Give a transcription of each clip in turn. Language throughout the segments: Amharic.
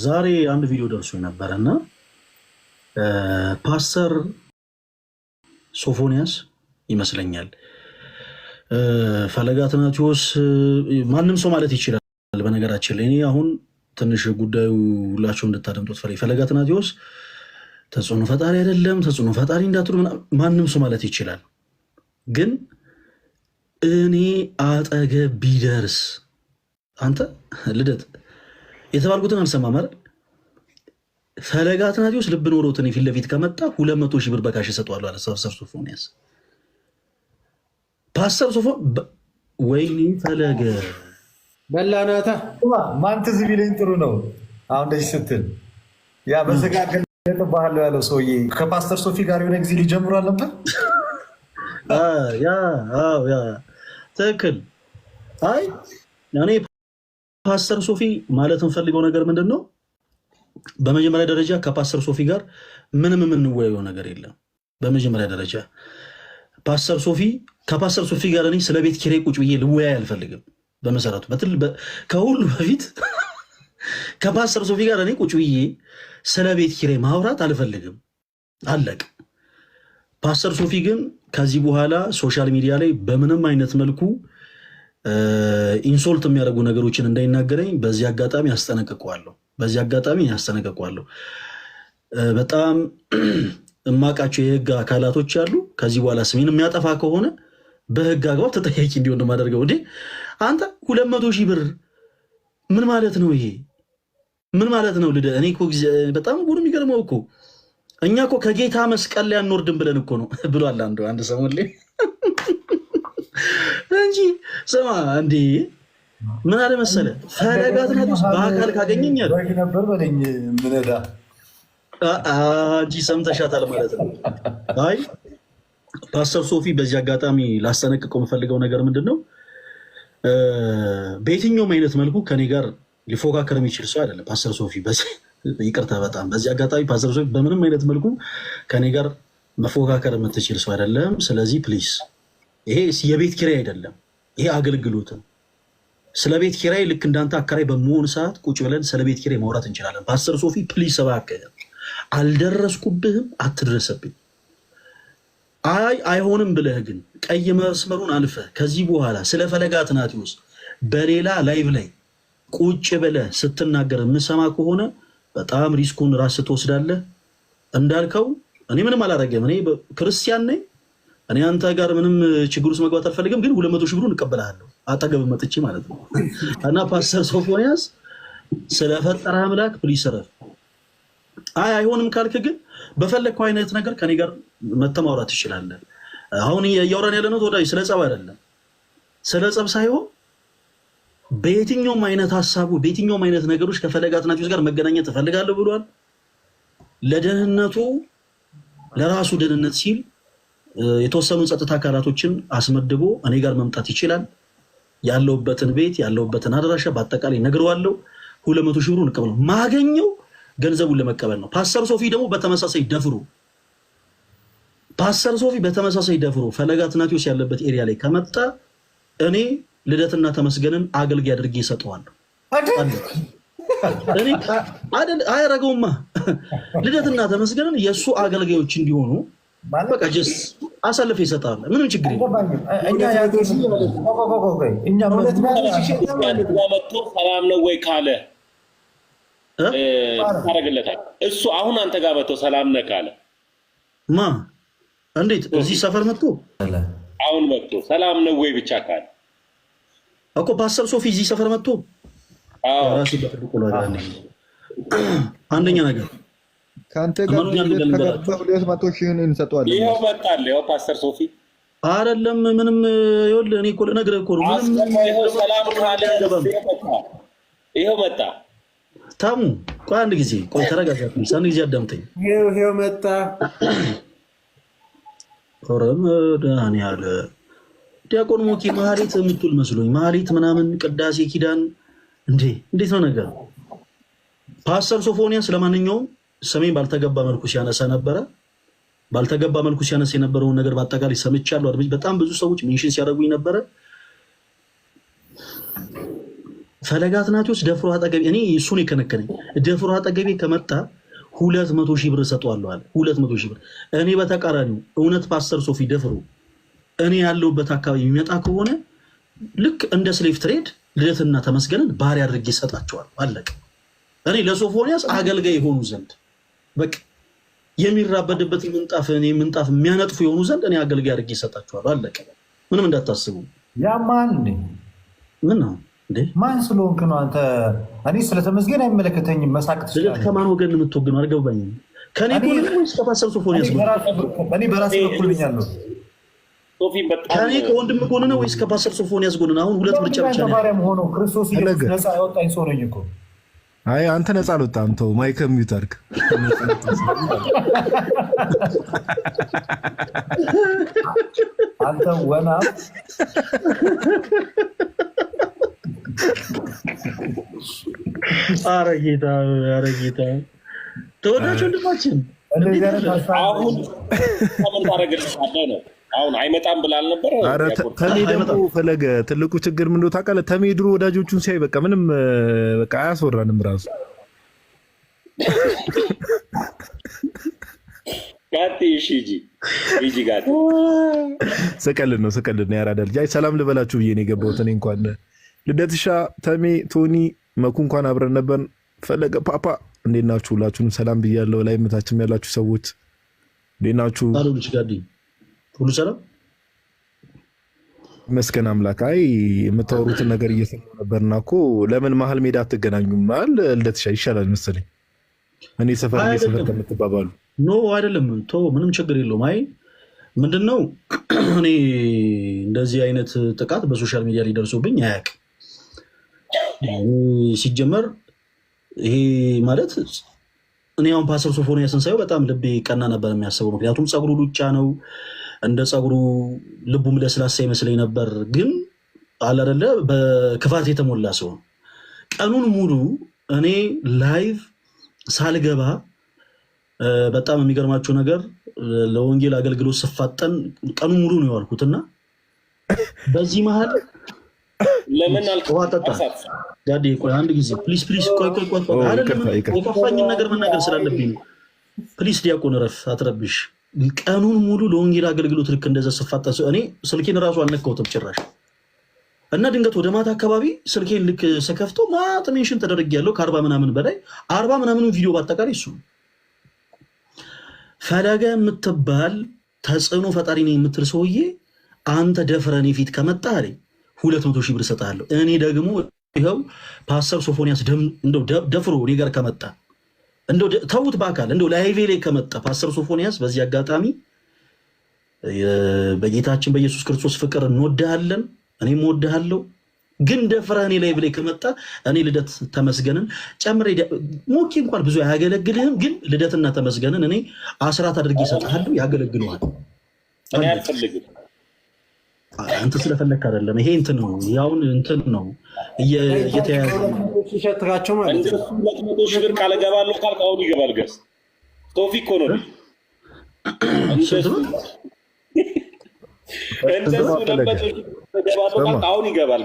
ዛሬ አንድ ቪዲዮ ደርሶ ነበረና ፓስተር ሶፎንያስ ይመስለኛል ፈለገ አትናቴዎስ ማንም ሰው ማለት ይችላል። በነገራችን ላይ እኔ አሁን ትንሽ ጉዳዩ ሁላችሁ እንድታደምጡት ፈለገ አትናቴዎስ ተጽዕኖ ፈጣሪ አይደለም፣ ተጽዕኖ ፈጣሪ እንዳትሉ ማንም ሰው ማለት ይችላል። ግን እኔ አጠገብ ቢደርስ አንተ ልደት የተባልኩትን አልሰማም አይደል? ፈለገ አትናቴዎስ ልብ ኖሮት እኔ ፊት ለፊት ከመጣ 200 ሺህ ብር በካሽ እሰጠዋለሁ አለ ፓስተር ሶፎንያስ። ፓስተር ሶፎን ወይኔ ፈለገ በላናታ ማን ትዝ ቢለኝ ጥሩ ነው። አሁን እንደዚህ ስትል ያ በዘጋገል ባህል ያለው ሰውዬ ከፓስተር ሶፊ ጋር የሆነ ጊዜ ሊጀምሩ አልነበር? ያ ትክክል። አይ እኔ ፓስተር ሶፊ ማለት እንፈልገው ነገር ምንድን ነው? በመጀመሪያ ደረጃ ከፓስተር ሶፊ ጋር ምንም የምንወያየው ነገር የለም። በመጀመሪያ ደረጃ ከፓስተር ሶፊ ጋር እኔ ስለ ቤት ኪራይ ቁጭ ብዬ ልወያይ አልፈልግም። በመሰረቱ ከሁሉ በፊት ከፓስተር ሶፊ ጋር እኔ ቁጭ ብዬ ስለ ቤት ኪራይ ማውራት አልፈልግም። አለቅ። ፓስተር ሶፊ ግን ከዚህ በኋላ ሶሻል ሚዲያ ላይ በምንም አይነት መልኩ ኢንሶልት የሚያደርጉ ነገሮችን እንዳይናገረኝ በዚህ አጋጣሚ ያስጠነቅቀዋለሁ። በጣም እማቃቸው የህግ አካላቶች አሉ። ከዚህ በኋላ ስሜን የሚያጠፋ ከሆነ በህግ አግባብ ተጠያቂ እንዲሆን እንደማደርገው። እንዴ አንተ 200 ሺህ ብር ምን ማለት ነው? ይሄ ምን ማለት ነው? ልደ እኔ በጣም ጉድ የሚገርመው እኮ እኛ እኮ ከጌታ መስቀል ላይ አንወርድም ብለን እኮ ነው ብሏል አንድ ሰሞን ላይ እንጂ ስማ እንዴ ምን አለ መሰለ ፈለገ አትናቴዎስ በአካል ካገኘኛል ነበር በለኝ ምነዳ እንጂ ሰምተሻታል ማለት ነው። አይ ፓስተር ሶፊ በዚህ አጋጣሚ ላስጠነቅቀው የምፈልገው ነገር ምንድን ነው? በየትኛውም አይነት መልኩ ከኔ ጋር ሊፎካከር የሚችል ሰው አይደለም ፓስተር ሶፊ። ይቅርታ በጣም በዚህ አጋጣሚ ፓስተር ሶፊ በምንም አይነት መልኩ ከኔ ጋር መፎካከር የምትችል ሰው አይደለም። ስለዚህ ፕሊስ ይሄ የቤት ኪራይ አይደለም፣ ይሄ አገልግሎት ነው። ስለ ቤት ኪራይ ልክ እንዳንተ አከራይ በመሆን ሰዓት ቁጭ ብለን ስለ ቤት ኪራይ ማውራት እንችላለን። ፓስተር ሶፊ ፕሊስ እባክህ አልደረስኩብህም፣ አትድረሰብኝ። አይሆንም ብለህ ግን ቀይ መስመሩን አልፈህ ከዚህ በኋላ ስለ ፈለገ አትናቴዎስ በሌላ ላይቭ ላይ ቁጭ ብለህ ስትናገር የምሰማ ከሆነ በጣም ሪስኩን ራስህ ትወስዳለህ። እንዳልከው እኔ ምንም አላደረገም፣ እኔ ክርስቲያን ነኝ። እኔ አንተ ጋር ምንም ችግር ውስጥ መግባት አልፈልግም፣ ግን 200 ሺህ ብሩን እቀበላለሁ አጠገብ መጥቼ ማለት ነው። እና ፓስተር ሶፎንያስ ስለፈጠረ አምላክ ፕሊስ ረፍ። አይሆንም ካልክ ግን በፈለግከው አይነት ነገር ከኔ ጋር መተማውራት ትችላለህ። አሁን እያወራን ያለነው ተወዳጅ ስለ ጸብ አይደለም። ስለ ጸብ ሳይሆን በየትኛውም አይነት ሀሳቡ በየትኛውም አይነት ነገሮች ከፈለገ አትናቴዎስ ጋር መገናኘት እፈልጋለሁ ብሏል። ለደህንነቱ ለራሱ ደህንነት ሲል የተወሰኑ ጸጥታ አካላቶችን አስመድቦ እኔ ጋር መምጣት ይችላል። ያለውበትን ቤት ያለውበትን አድራሻ በአጠቃላይ ነግረዋለሁ። 200 ሺህ ብሩን እቀበለው ማገኘው ገንዘቡን ለመቀበል ነው። ፓስተር ሶፊ ደግሞ በተመሳሳይ ደፍሮ ፈለገ አትናቴዎስ ያለበት ኤሪያ ላይ ከመጣ እኔ ልደትና ተመስገንን አገልጋይ አድርጌ እሰጠዋለሁ። አያረገውማ ልደትና ተመስገንን የእሱ አገልጋዮች እንዲሆኑ በቃ ጀስ አሳልፈ ይሰጣል። ምንም ችግር መጥቶ ሰላም ነው ወይ ካለ ታረግለታል። እሱ አሁን አንተ ጋር መጥቶ ሰላም ነህ ካለ እንዴት እዚህ ሰፈር መጥቶ አሁን መጥቶ ሰላም ነው ወይ ብቻ ካለ እኮ ፓስተር ሶፊ እዚህ ሰፈር መጥቶ አንደኛ ነገር ከአንተ ጋር 200 ሺህን እንሰጠዋለን። ይኸው መጣል። ይኸው ፓስተር ሶፊ አይደለም ምንም ይኸውልህ፣ እኔ እኮ ልነግርህ እኮ ነው። ይኸው ሰላም ካለ ይኸው መጣ። ታሙ ቆይ አንድ ጊዜ ቆይ ተረጋጋ። አንድ ጊዜ አዳምጠኝ። ይኸው መጣ። ኦረም ዳኒ አለ ዲያቆን ሞኪ ማህሌት የምትውል መስሎኝ ማህሌት ምናምን ቅዳሴ ኪዳን እንዴት ነው ነገር? ፓስተር ሶፎንያስ ለማንኛውም ሰሜን ባልተገባ መልኩ ሲያነሳ የነበረውን ነገር በአጠቃላይ ሰምቻለሁ። በጣም ብዙ ሰዎች ሜንሽን ሲያደርጉኝ ነበረ። ፈለገ አትናቴዎስ ደፍሮ አጠገቤ እኔ እሱን የከነከነኝ ደፍሮ አጠገቤ ከመጣ 200,000 ብር እሰጠዋለሁ አለ። 200,000 ብር። እኔ በተቃራኒው እውነት ፓስተር ሶፊ ደፍሮ እኔ ያለሁበት አካባቢ የሚመጣ ከሆነ ልክ እንደ ስሌቭ ትሬድ ልደትና ተመስገንን ባሪያ አድርጌ እሰጣቸዋለሁ። አለቀ። እኔ ለሶፎንያስ አገልጋይ የሆኑ ዘንድ በቃ የሚራበድበት ምንጣፍ የሚያነጥፉ የሆኑ ዘንድ እኔ አገልጋይ አድርጌ እሰጣቸዋለሁ። አለቀ። ምንም እንዳታስቡ። ያማን ምን ነው እንዴ? ማን ስለሆንክ ነው አንተ? እኔ ስለተመስገን አይመለከተኝም። መሳቅ ልደት ከማን ወገን የምትወግነው አልገባኝም። ከኔ ጎን ነው ወይስ ከፓስተር ሶፎንያስ ጎን? እኔ በራሴ በኩል ብኛለሁ። ከኔ ከወንድም ጎን ነው ወይስ ከፓስተር ሶፎንያስ ጎን ነው? አሁን ሁለት ምርጫ ብቻ ነው። ማርያም ሆኖ ክርስቶስ ኢየሱስ ነፃ ያወጣኝ ሰው ነኝ እኮ። አይ አንተ ነፃ አልወጣም። ተው ማይክ ሚውት አድርግ። አንተ ወና ኧረ ጌታ ተወዳጅ ወንድማችን አሁን ምን ታደርግልሻለህ ነው? አሁን አይመጣም ብላል ነበር። ተሜ ደግሞ ፈለገ ትልቁ ችግር ምን እንደው ታውቃለህ? ተሜ ድሮ ወዳጆቹን ሲያይ በቃ ምንም በቃ አያስወራንም ራሱ ጋቲ ሂጂ ጋቲ ስቀልድ ነው ያራዳ ልጅ። አይ ሰላም ልበላችሁ ብዬ ነው የገባሁት። እኔ እንኳን ልደትሻ፣ ተሜ፣ ቶኒ፣ መኩ እንኳን አብረን ነበር። ፈለገ ፓፓ እንዴት ናችሁ? ሁላችሁንም ሰላም ብያለሁ። ላይ መታችም ያላችሁ ሰዎች እንዴት ናችሁ? ሁሉ ሰላም መስከን አምላክ። አይ የምታወሩትን ነገር እየሰማሁ ነበርና እኮ ለምን መሀል ሜዳ አትገናኙም? ልደትሻ ይሻላል መሰለኝ እኔ ሰፈር ከምትባባሉ። ኖ አይደለም፣ ምንም ችግር የለውም። አይ ምንድነው እኔ እንደዚህ አይነት ጥቃት በሶሻል ሚዲያ ሊደርሱብኝ አያውቅም። ሲጀመር ይሄ ማለት እኔ አሁን ፓስተር ሶፎንያስን ሳየው በጣም ልቤ ቀና ነበር የሚያስበው። ምክንያቱም ፀጉሩ ሉጫ ነው፣ እንደ ፀጉሩ ልቡም ለስላሳ ይመስለኝ ነበር። ግን አላደለ በክፋት የተሞላ ሰው ነው። ቀኑን ሙሉ እኔ ላይቭ ሳልገባ በጣም የሚገርማቸው ነገር ለወንጌል አገልግሎት ስፋጠን ቀኑን ሙሉ ነው የዋልኩትና በዚህ መሀል ለምን አልጠጣ ጋዴ ቆይ አንድ ጊዜ ፕሊስ ቆይ አይደለም የከፋኝን ነገር መናገር ስላለብኝ ነው። ፕሊስ ዲያቆን ረፍ አትረብሽ። ቀኑን ሙሉ ለወንጌል አገልግሎት ልክ እንደዛ ስፋጠን እኔ ስልኬን እራሱ አልነካሁትም ጭራሽ። እና ድንገት ወደ ማታ አካባቢ ስልኬን ልክ ስከፍተው ማት ሜንሽን ተደርጌያለሁ ከ40 ምናምን በላይ 40 ምናምን ቪዲዮ በአጠቃላይ እሱ ፈለገ የምትባል ተጽዕኖ ፈጣሪ ነኝ የምትል ሰውዬ አንተ ደፍረህ እኔ ፊት ከመጣ አለኝ 200,000 ብር እሰጥሃለሁ። እኔ ደግሞ ይኸው ፓስተር ሶፎንያስ እንደው ደፍሮ እኔ ጋር ከመጣ እንደው ተውት በአካል እንደው ላይቬ ላይ ከመጣ ፓስተር ሶፎንያስ በዚህ አጋጣሚ በጌታችን በኢየሱስ ክርስቶስ ፍቅር እንወድሃለን፣ እኔም እወድሃለሁ። ግን ደፍረህ እኔ ላይቭ ላይ ከመጣ እኔ ልደት ተመስገንን ጨምሬ ሞኬ እንኳን ብዙ አያገለግልህም፣ ግን ልደትና ተመስገንን እኔ አስራት አድርጌ እሰጥሃለሁ፣ ያገለግሉሃል። እኔ አልፈልግም። አንተ ስለፈለክ አይደለም። ይሄ እንትን ነው ያውን እንትን ነው እየተያዘ ሸትራቸው ማለት ነው። 200,000 ብር ቃል እገባለሁ ካልክ አሁን ይገባል። ገስ ቶፊ እኮ ነው አሁን ይገባል።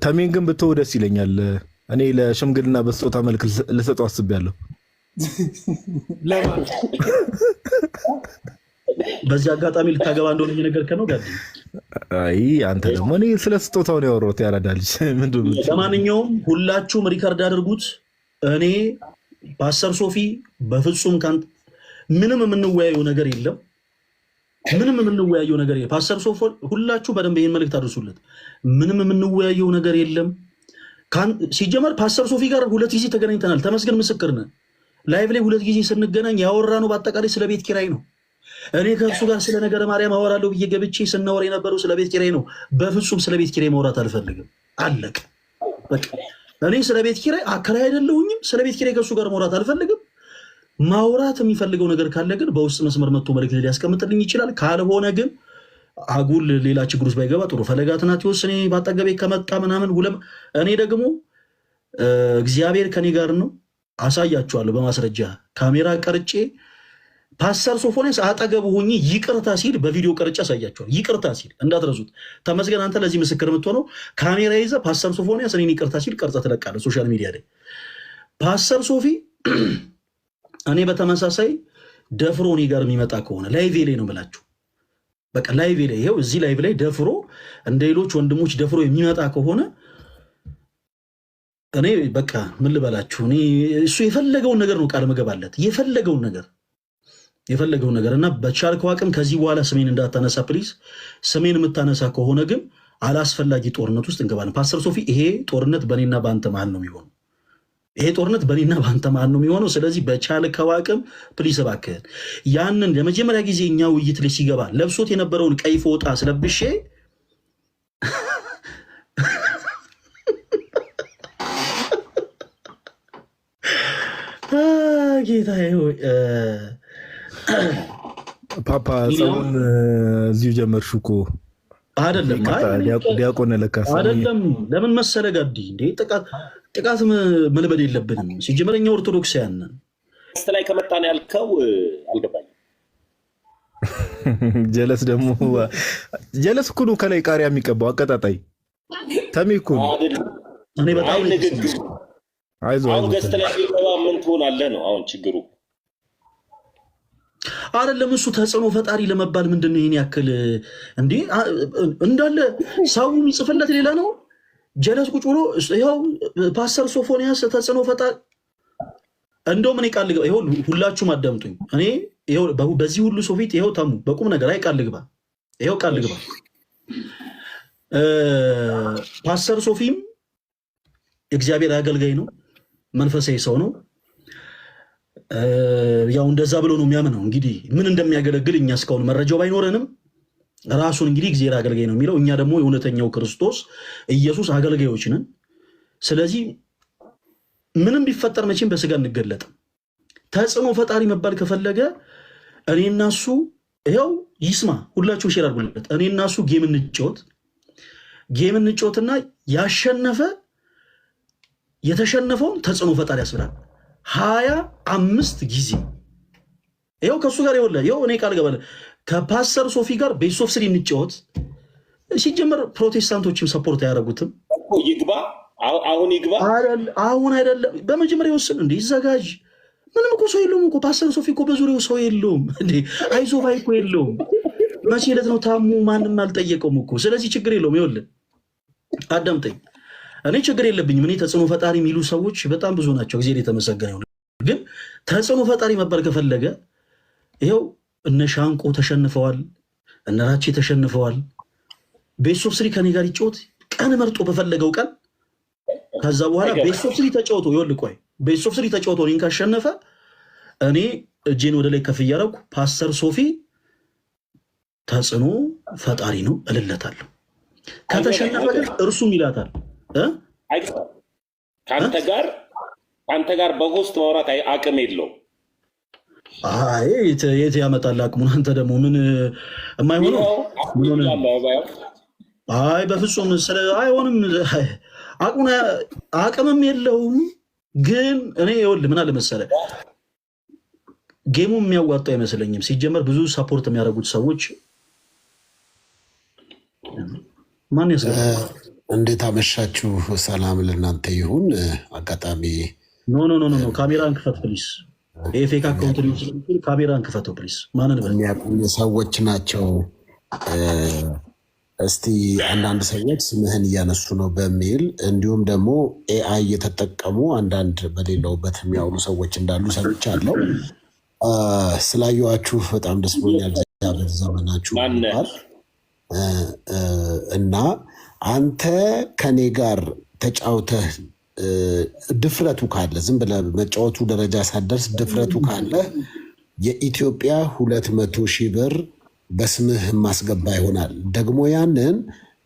ተሜን ግን ብትወው ደስ ይለኛል። እኔ ለሽምግልና በስጦታ መልክ ልሰጠው አስቤያለሁ። በዚህ አጋጣሚ ልታገባ እንደሆነ እየነገርከን ነው ጋር። አይ አንተ ደግሞ እኔ ስለ ስጦታው ነው ያወራሁት። ያራዳ ልጅ ምንድን ነው? ለማንኛውም ሁላችሁም ሪከርድ አድርጉት። እኔ ፓስተር ሶፊ በፍጹም ካንተ ምንም የምንወያየው ነገር የለም። ምንም የምንወያየው ነገር የለም። ፓስተር ሶፊ ሁላችሁ በደንብ ይሄን መልእክት አድርሱለት። ምንም የምንወያየው ነገር የለም። ሲጀመር ፓስተር ሶፊ ጋር 2 ጊዜ ተገናኝተናል። ተመስገን ምስክር ነን። ላይቭ ላይ 2 ጊዜ ስንገናኝ ያወራነው በአጠቃላይ ስለ ቤት ኪራይ ነው። እኔ ከእርሱ ጋር ስለ ነገረ ማርያም አወራለሁ ብዬ ገብቼ ስናወራ የነበረው ስለ ቤት ኪራይ ነው። በፍጹም ስለ ቤት ኪራይ ማውራት አልፈልግም። አለቅ በቃ። እኔ ስለ ቤት ኪራይ አከራይ አይደለሁኝም። ስለ ቤት ኪራይ ከእሱ ጋር ማውራት አልፈልግም። ማውራት የሚፈልገው ነገር ካለ ግን በውስጥ መስመር መጥቶ መልእክት ሊያስቀምጥልኝ ይችላል። ካልሆነ ግን አጉል ሌላ ችግር ውስጥ ባይገባ ጥሩ። ፈለገ አትናቴዎስ እኔ ባጠገቤ ከመጣ ምናምን እኔ ደግሞ እግዚአብሔር ከኔ ጋር ነው። አሳያችኋለሁ በማስረጃ ካሜራ ቀርጬ ፓስተር ሶፎንያስ አጠገቡ ሆኜ ይቅርታ ሲል በቪዲዮ ቀርጬ አሳያቸዋል። ይቅርታ ሲል እንዳትረሱት። ተመስገን አንተ ለዚህ ምስክር የምትሆነው ካሜራ ይዘህ ፓስተር ሶፎንያስ እኔን ይቅርታ ሲል ቀርጸህ ትለቃለህ ሶሻል ሚዲያ ላይ። ፓስተር ሶፊ እኔ በተመሳሳይ ደፍሮ እኔ ጋር የሚመጣ ከሆነ ላይቬ ላይ ነው ብላችሁ በቃ ላይቬ ላይ ይኸው እዚህ ላይቭ ላይ ደፍሮ እንደ ሌሎች ወንድሞች ደፍሮ የሚመጣ ከሆነ እኔ በቃ ምን ልበላችሁ፣ እኔ እሱ የፈለገውን ነገር ነው ቃል መገባለት የፈለገውን ነገር እና በቻልከው አቅም ከዚህ በኋላ ስሜን እንዳታነሳ ፕሊዝ። ስሜን የምታነሳ ከሆነ ግን አላስፈላጊ ጦርነት ውስጥ እንገባለን። ፓስተር ሶፊ ይሄ ጦርነት በእኔና በአንተ መሀል ነው የሚሆነው። ስለዚህ በቻልከው አቅም ፕሊዝ እባክህን ያንን ለመጀመሪያ ጊዜ እኛ ውይይት ላይ ሲገባ ለብሶት የነበረውን ቀይ ፎጣ ስለብሼ ጌታዬ ሆይ ፓፓ ጸቡን እዚሁ ጀመርሽ እኮ አይደለም? ዲያቆን ለካስ አይደለም። ለምን መሰለ ጋዲ እንዴ ጥቃት መልመድ የለብንም። ሲጀመር እኛ ኦርቶዶክሳውያን ነን። ላይ ከመጣን ያልከው አልገባኝም። ጀለስ እኮ ነው ከላይ ቃሪያ የሚቀባው አቀጣጣይ ተሜ እኮ ነው። እኔ በጣም አሁን ገስት ላይ የሚገባ ምን ትሆናለህ ነው አሁን ችግሩ። አይደለም እሱ ተጽዕኖ ፈጣሪ ለመባል ምንድን ነው ይሄን ያክል እንዴ? እንዳለ ሰው የሚጽፍለት ሌላ ነው። ጀለስ ቁጭ ብሎ ይኸው ፓስተር ሶፎንያስ ተጽዕኖ ፈጣሪ እንደውም እኔ ቃል ልግባ። ይኸው ሁላችሁም አዳምጡኝ። እኔ ይኸው በዚህ ሁሉ ሰው ፊት ይኸው ታሙ በቁም ነገር አይ ቃል ልግባ። ይኸው ቃል ልግባ። ፓስተር ሶፊም እግዚአብሔር አገልጋይ ነው፣ መንፈሳዊ ሰው ነው። ያው እንደዛ ብሎ ነው የሚያምነው። እንግዲህ ምን እንደሚያገለግል እኛ እስካሁን መረጃው ባይኖረንም ራሱን እንግዲህ እግዚአብሔር አገልጋይ ነው የሚለው። እኛ ደግሞ የእውነተኛው ክርስቶስ ኢየሱስ አገልጋዮች ነን። ስለዚህ ምንም ቢፈጠር መቼም በስጋ እንገለጥም። ተጽዕኖ ፈጣሪ መባል ከፈለገ እኔና እሱ ይኸው ይስማ፣ ሁላችሁ ሼር አድርጉለት። እኔና እሱ ጌም እንጫወትና ያሸነፈ የተሸነፈውን ተጽዕኖ ፈጣሪ ያስብላል 25 ጊዜ። ይኸው ከእሱ ጋር ይኸው እኔ ቃል ገባለ ከፓስተር ሶፊ ጋር ቤስ ኦፍ ስሪ እንጫወት። ሲጀመር ፕሮቴስታንቶችም ሰፖርት አያደርጉትም። ይግባ አሁን አይደለም በመጀመሪያ ይወስን እንደ ይዘጋጅ። ምንም እኮ ሰው የለውም እኮ ፓስተር ሶፊ እኮ በዙሪያው ሰው የለውም እንዴ፣ አይዞህ ባይ እኮ የለውም። መቼ ዕለት ነው ታሙ? ማንም አልጠየቀውም እኮ። ስለዚህ ችግር የለውም። ይኸውልህ አዳምጠኝ፣ እኔ ችግር የለብኝም። እኔ ተጽዕኖ ፈጣሪ የሚሉ ሰዎች በጣም ብዙ ናቸው። ጊዜ የተመሰገነ ይሁን። ግን ተጽዕኖ ፈጣሪ መባል ከፈለገ ይኸው እነ ሻንቆ ተሸንፈዋል፣ እነ ራቼ ተሸንፈዋል። ቤስ ኦፍ ስሪ ከኔ ጋር ይጫወት ቀን መርጦ በፈለገው ቀን። ከዛ በኋላ ቤስ ኦፍ ስሪ ተጫወቶ ይኸውልህ ቆይ ቤስ ኦፍ ስሪ ተጫወቶ እኔን ካሸነፈ እኔ እጄን ወደ ላይ ከፍ እያደረኩ ፓስተር ሶፊ ተጽዕኖ ፈጣሪ ነው እልለታለሁ። ከተሸነፈ ግን እርሱም ይላታል ከአንተ ጋር በውስጥ ማውራት አቅም የለውም። የት ያመጣል አቅሙን? አንተ ደግሞ ምን የማይሆነው አይ በፍጹም አይሆንም። አቅምም የለውም። ግን እኔ ይኸውልህ ምን አለ መሰለህ ጌሙ የሚያዋጣ አይመስለኝም። ሲጀመር ብዙ ሰፖርት የሚያደርጉት ሰዎች ማን ያስገባ። እንዴት አመሻችሁ? ሰላም ለእናንተ ይሁን። አጋጣሚ ኖ ካሜራን ክፈት ፕሊስ። የፌክ አካውንት ካሜራን ክፈተው ፕሊስ። ማንን የሚያውቁኝ ሰዎች ናቸው። እስቲ አንዳንድ ሰዎች ስምህን እያነሱ ነው በሚል እንዲሁም ደግሞ ኤአይ እየተጠቀሙ አንዳንድ በሌለውበት የሚያውሉ ሰዎች እንዳሉ ሰምቻለሁ። ስላየኋችሁ በጣም ደስ ብሎኛል። እግዚአብሔር ዘመናችሁ እና አንተ ከኔ ጋር ተጫውተህ ድፍረቱ ካለ ዝም ብለህ መጫወቱ ደረጃ ሳደርስ ድፍረቱ ካለ የኢትዮጵያ 200,000 ብር በስምህ ማስገባ ይሆናል። ደግሞ ያንን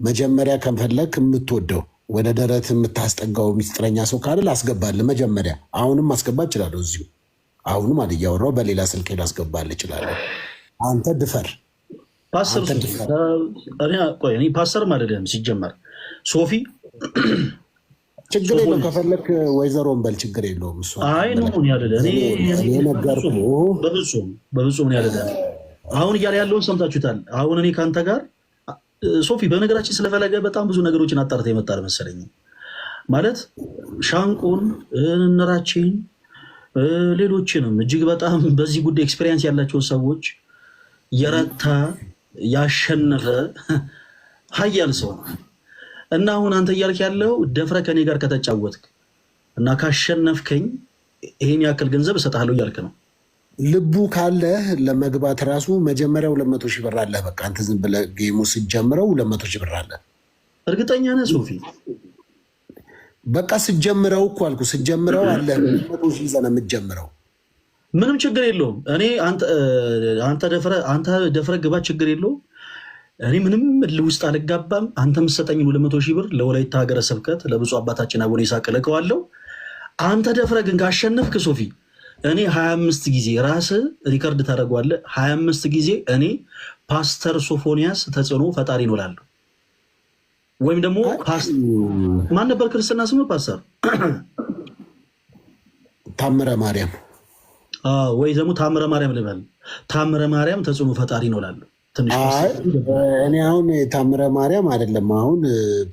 መጀመሪያ ከፈለክ የምትወደው ወደ ደረት የምታስጠጋው ሚስጥረኛ ሰው ካለ ላስገባልህ። መጀመሪያ አሁንም ማስገባት እችላለሁ። እዚሁ አሁንም እያወራሁ በሌላ ስልክ ላስገባልህ እችላለሁ። አንተ ድፈር። ፓስተርም አይደለም ሲጀመር ሶፊ ችግር የለውም። ከፈለክ ወይዘሮን በል ችግር የለውም። እሱ አይ ነው ያደለ እኔ ነገርኩህ። በብዙም ያደለ አሁን እያለ ያለውን ሰምታችሁታል። አሁን እኔ ከአንተ ጋር ሶፊ በነገራችን ስለፈለገ በጣም ብዙ ነገሮችን አጣርተ ይመጣል መሰለኝ። ማለት ሻንቆን እነራችን ሌሎችንም እጅግ በጣም በዚህ ጉዳይ ኤክስፔሪንስ ያላቸውን ሰዎች የረታ ያሸነፈ ሀያል ሰው እና አሁን አንተ እያልክ ያለው ደፍረ ከኔ ጋር ከተጫወትክ እና ካሸነፍከኝ ይሄን ያክል ገንዘብ እሰጥሃለሁ እያልክ ነው። ልቡ ካለህ ለመግባት ራሱ መጀመሪያው 200 ሺህ ብር አለህ። በቃ አንተ ዝም ብለህ ጌሙ ስትጀምረው 200 ሺህ ብር አለህ። እርግጠኛ ነህ ሶፊ? በቃ ስትጀምረው እኮ አልኩህ፣ ስትጀምረው አለህ 200 ሺህ ይዘህ ነው የምትጀምረው። ምንም ችግር የለውም። እኔ አንተ ደፍረ ግባ፣ ችግር የለውም። እኔ ምንም ውስጥ አልጋባም። አንተ የምትሰጠኝ 200 ሺህ ብር ለወላይታ ሀገረ ስብከት ለብፁዕ አባታችን አቡነ ይስሐቅ እልከዋለሁ። አንተ ደፍረ ግን ካሸነፍክ ሶፊ እኔ 25 ጊዜ ራስህ ሪከርድ ታደርገዋለህ። 25 ጊዜ እኔ ፓስተር ሶፎንያስ ተጽዕኖ ፈጣሪ ነው እላለሁ። ወይም ደግሞ ማን ነበር ክርስትና ስሙ? ፓስተር ታምረ ማርያም ወይ ደግሞ ታምረ ማርያም ልበል። ታምረ ማርያም ተጽዕኖ ፈጣሪ ነው እላለሁ። እኔ አሁን ታምረ ማርያም አይደለም፣ አሁን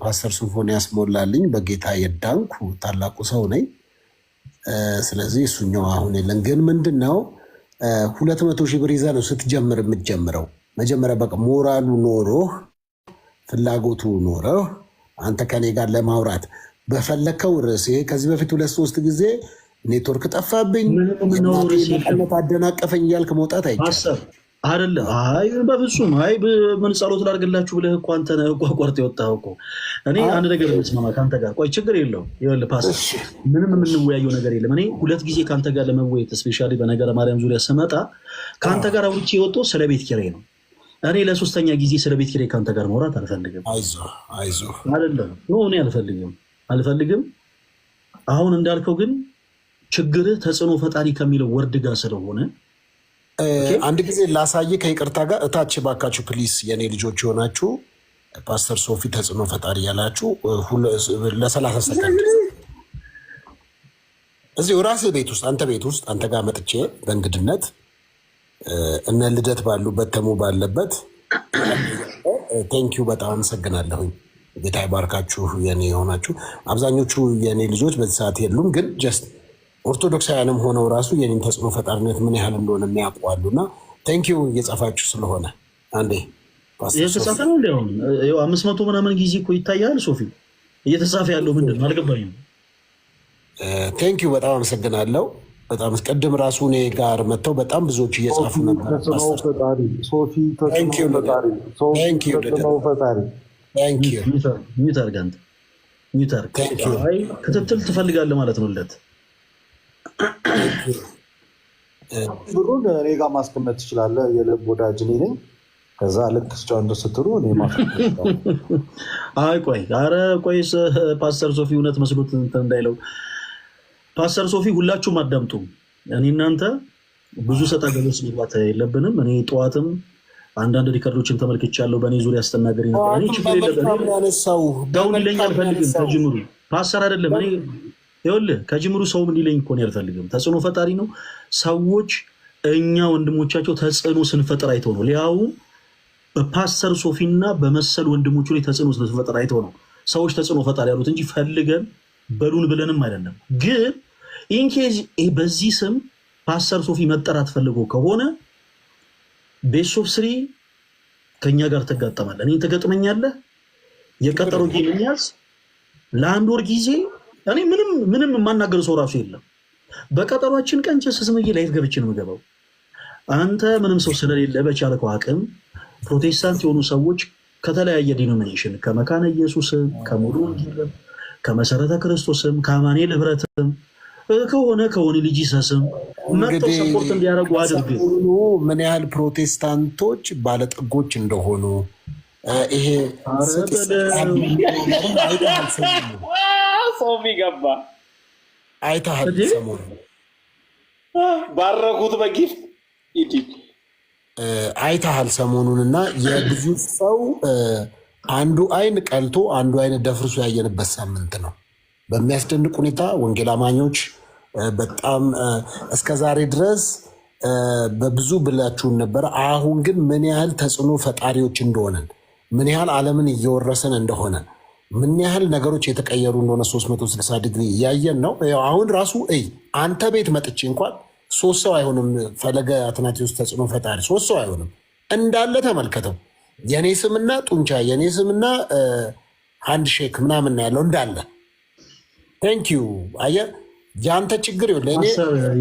ፓስተር ሶፎንያስ ሞላልኝ በጌታ የዳንኩ ታላቁ ሰው ነኝ። ስለዚህ እሱኛው አሁን የለን። ግን ምንድን ነው 200 ሺህ ብር ይዘህ ነው ስትጀምር የምትጀምረው። መጀመሪያ በቃ ሞራሉ ኖሮህ ፍላጎቱ ኖረህ አንተ ከኔ ጋር ለማውራት በፈለከው ርዕስ ይሄ ከዚህ በፊት 2-3 ጊዜ ኔትወርክ ጠፋብኝ መቀነት አደናቀፈኝ እያልክ መውጣት አይቻልም። አይደለም አይ በፍጹም አይ ምን ጸሎት ላድርግላችሁ ብለህ እኮ አንተ ነህ እኮ ቆርጥ የወጣኸው እኮ። እኔ አንድ ነገር ልስማማ ከአንተ ጋር ቆይ፣ ችግር የለውም። ይኸውልህ ፓስተር ምንም የምንወያየው ነገር የለም። እኔ 2 ጊዜ ከአንተ ጋር ለመወያየት ስፔሻሊ በነገረ ማርያም ዙሪያ ስመጣ ከአንተ ጋር አውርቼ የወጣው ስለ ቤት ኪራይ ነው። እኔ ለ3ኛ ጊዜ ስለ ቤት ኪራይ ከአንተ ጋር ማውራት አልፈልግም። አይዞህ አይደለም እኔ አልፈልግም። አሁን እንዳልከው ግን ችግርህ ተጽዕኖ ፈጣሪ ከሚለው ወርድ ጋር ስለሆነ አንድ ጊዜ ላሳየ ከይቅርታ ጋር እታች ባካችሁ ፕሊስ፣ የእኔ ልጆች የሆናችሁ ፓስተር ሶፊ ተጽዕኖ ፈጣሪ ያላችሁ ለ30 ሰከንድ እዚሁ ራስህ ቤት ውስጥ አንተ ቤት ውስጥ አንተ ጋር መጥቼ በእንግድነት እነ ልደት ባሉበት ተሙ ባለበት ቴንኪዩ በጣም አመሰግናለሁኝ። ጌታ ይባርካችሁ። የኔ የሆናችሁ አብዛኞቹ የኔ ልጆች በዚህ ሰዓት የሉም፣ ግን ጀስት ኦርቶዶክሳውያንም ሆነው ራሱ የኔን ተጽዕኖ ፈጣሪነት ምን ያህል እንደሆነ የሚያውቋሉና ቴንኪዩ እየጻፋችሁ ስለሆነ አንዴ እየተጻፈ ነው። እንዲያውም 500 ምናምን ጊዜ እኮ ይታያል። ሶፊ እየተጻፈ ያለው ምንድን ነው አልገባኝም። ቴንኪዩ በጣም አመሰግናለሁ። በጣም ቅድም ራሱ እኔ ጋር መጥተው በጣም ብዙዎች እየጻፉ ነበር። ክትትል ትፈልጋለህ ማለት ነው ለት ብሩን እኔ ጋር ማስቀመጥ ትችላለህ። የልብ ወዳጅ እኔ ነኝ። ከዛ ልክ ስጫወት ስትሉ እኔ አይ ቆይ ኧረ ቆይ ፓስተር ሶፊ እውነት መስሎት እንዳይለው። ፓስተር ሶፊ ሁላችሁም አዳምጡ። እኔ እናንተ ብዙ ሰጣ ገበስ መግባት የለብንም። እኔ ጠዋትም አንዳንድ ሪከርዶችን ተመልክቻለሁ። በእኔ ዙሪያ ያስተናገር ነበር። እኔ ችግር የለብንም። ዳውን ይለኝ አልፈልግም። ከጅምሩ ፓስተር አይደለም እኔ ይኸውልህ ከጅምሩ ሰውም እንዲለኝ እኮ ነው አልፈልግም። ተጽዕኖ ፈጣሪ ነው። ሰዎች እኛ ወንድሞቻቸው ተጽዕኖ ስንፈጥር አይተው ነው። ሊያው በፓስተር ሶፊና በመሰል ወንድሞቹ ላይ ተጽዕኖ ስንፈጥር አይተው ነው ሰዎች ተጽዕኖ ፈጣሪ ያሉት እንጂ ፈልገን በሉን ብለንም አይደለም። ግን ኢንኬዝ በዚህ ስም ፓስተር ሶፊ መጠራት ፈልጎ ከሆነ ቤሶፍ ስሪ ከኛ ጋር ትጋጠማለህ። እኔ ትገጥመኛለህ። የቀጠሮ ጌም እንያዝ ለ1 ወር ጊዜ። እኔ ምንም የማናገር ሰው ራሱ የለም። በቀጠሯችን ቀን ስምዬ ላይፍ ገብቼ ነው የምገባው። አንተ ምንም ሰው ስለሌለ በቻልከው አቅም ፕሮቴስታንት የሆኑ ሰዎች ከተለያየ ዲኖሚኔሽን ከመካነ ኢየሱስም ከሙሉ ወንጌልም ከመሰረተ ክርስቶስም ከአማኑኤል ህብረትም ከሆነ ልጅ ሰስም መጥተው ሰፖርት እንዲያደርጉ አድርግ። ምን ያህል ፕሮቴስታንቶች ባለጠጎች እንደሆኑ ይሄ ሶፊ ገባ አይተሃል። ሰሞኑን ባረኩት በጊፍት አይተሃል ሰሞኑንና የብዙ ሰው አንዱ አይን ቀልቶ አንዱ አይን ደፍርሶ ያየንበት ሳምንት ነው። በሚያስደንቅ ሁኔታ ወንጌል አማኞች በጣም እስከ ዛሬ ድረስ በብዙ ብላችሁን ነበር። አሁን ግን ምን ያህል ተጽዕኖ ፈጣሪዎች እንደሆነን፣ ምን ያህል ዓለምን እየወረሰን እንደሆነ፣ ምን ያህል ነገሮች የተቀየሩ እንደሆነ 360 ዲግሪ እያየን ነው። አሁን ራሱ አንተ ቤት መጥቼ እንኳን 3 ሰው አይሆንም። ፈለገ አትናቴዎስ ተጽዕኖ ፈጣሪ 3 ሰው አይሆንም እንዳለ ተመልከተው። የኔ ስምና ጡንቻ፣ የኔ ስምና ሃንድ ሼክ ምናምን ያለው እንዳለ። ቴንኪዩ። አየህ የአንተ ችግር ይኸውልህ።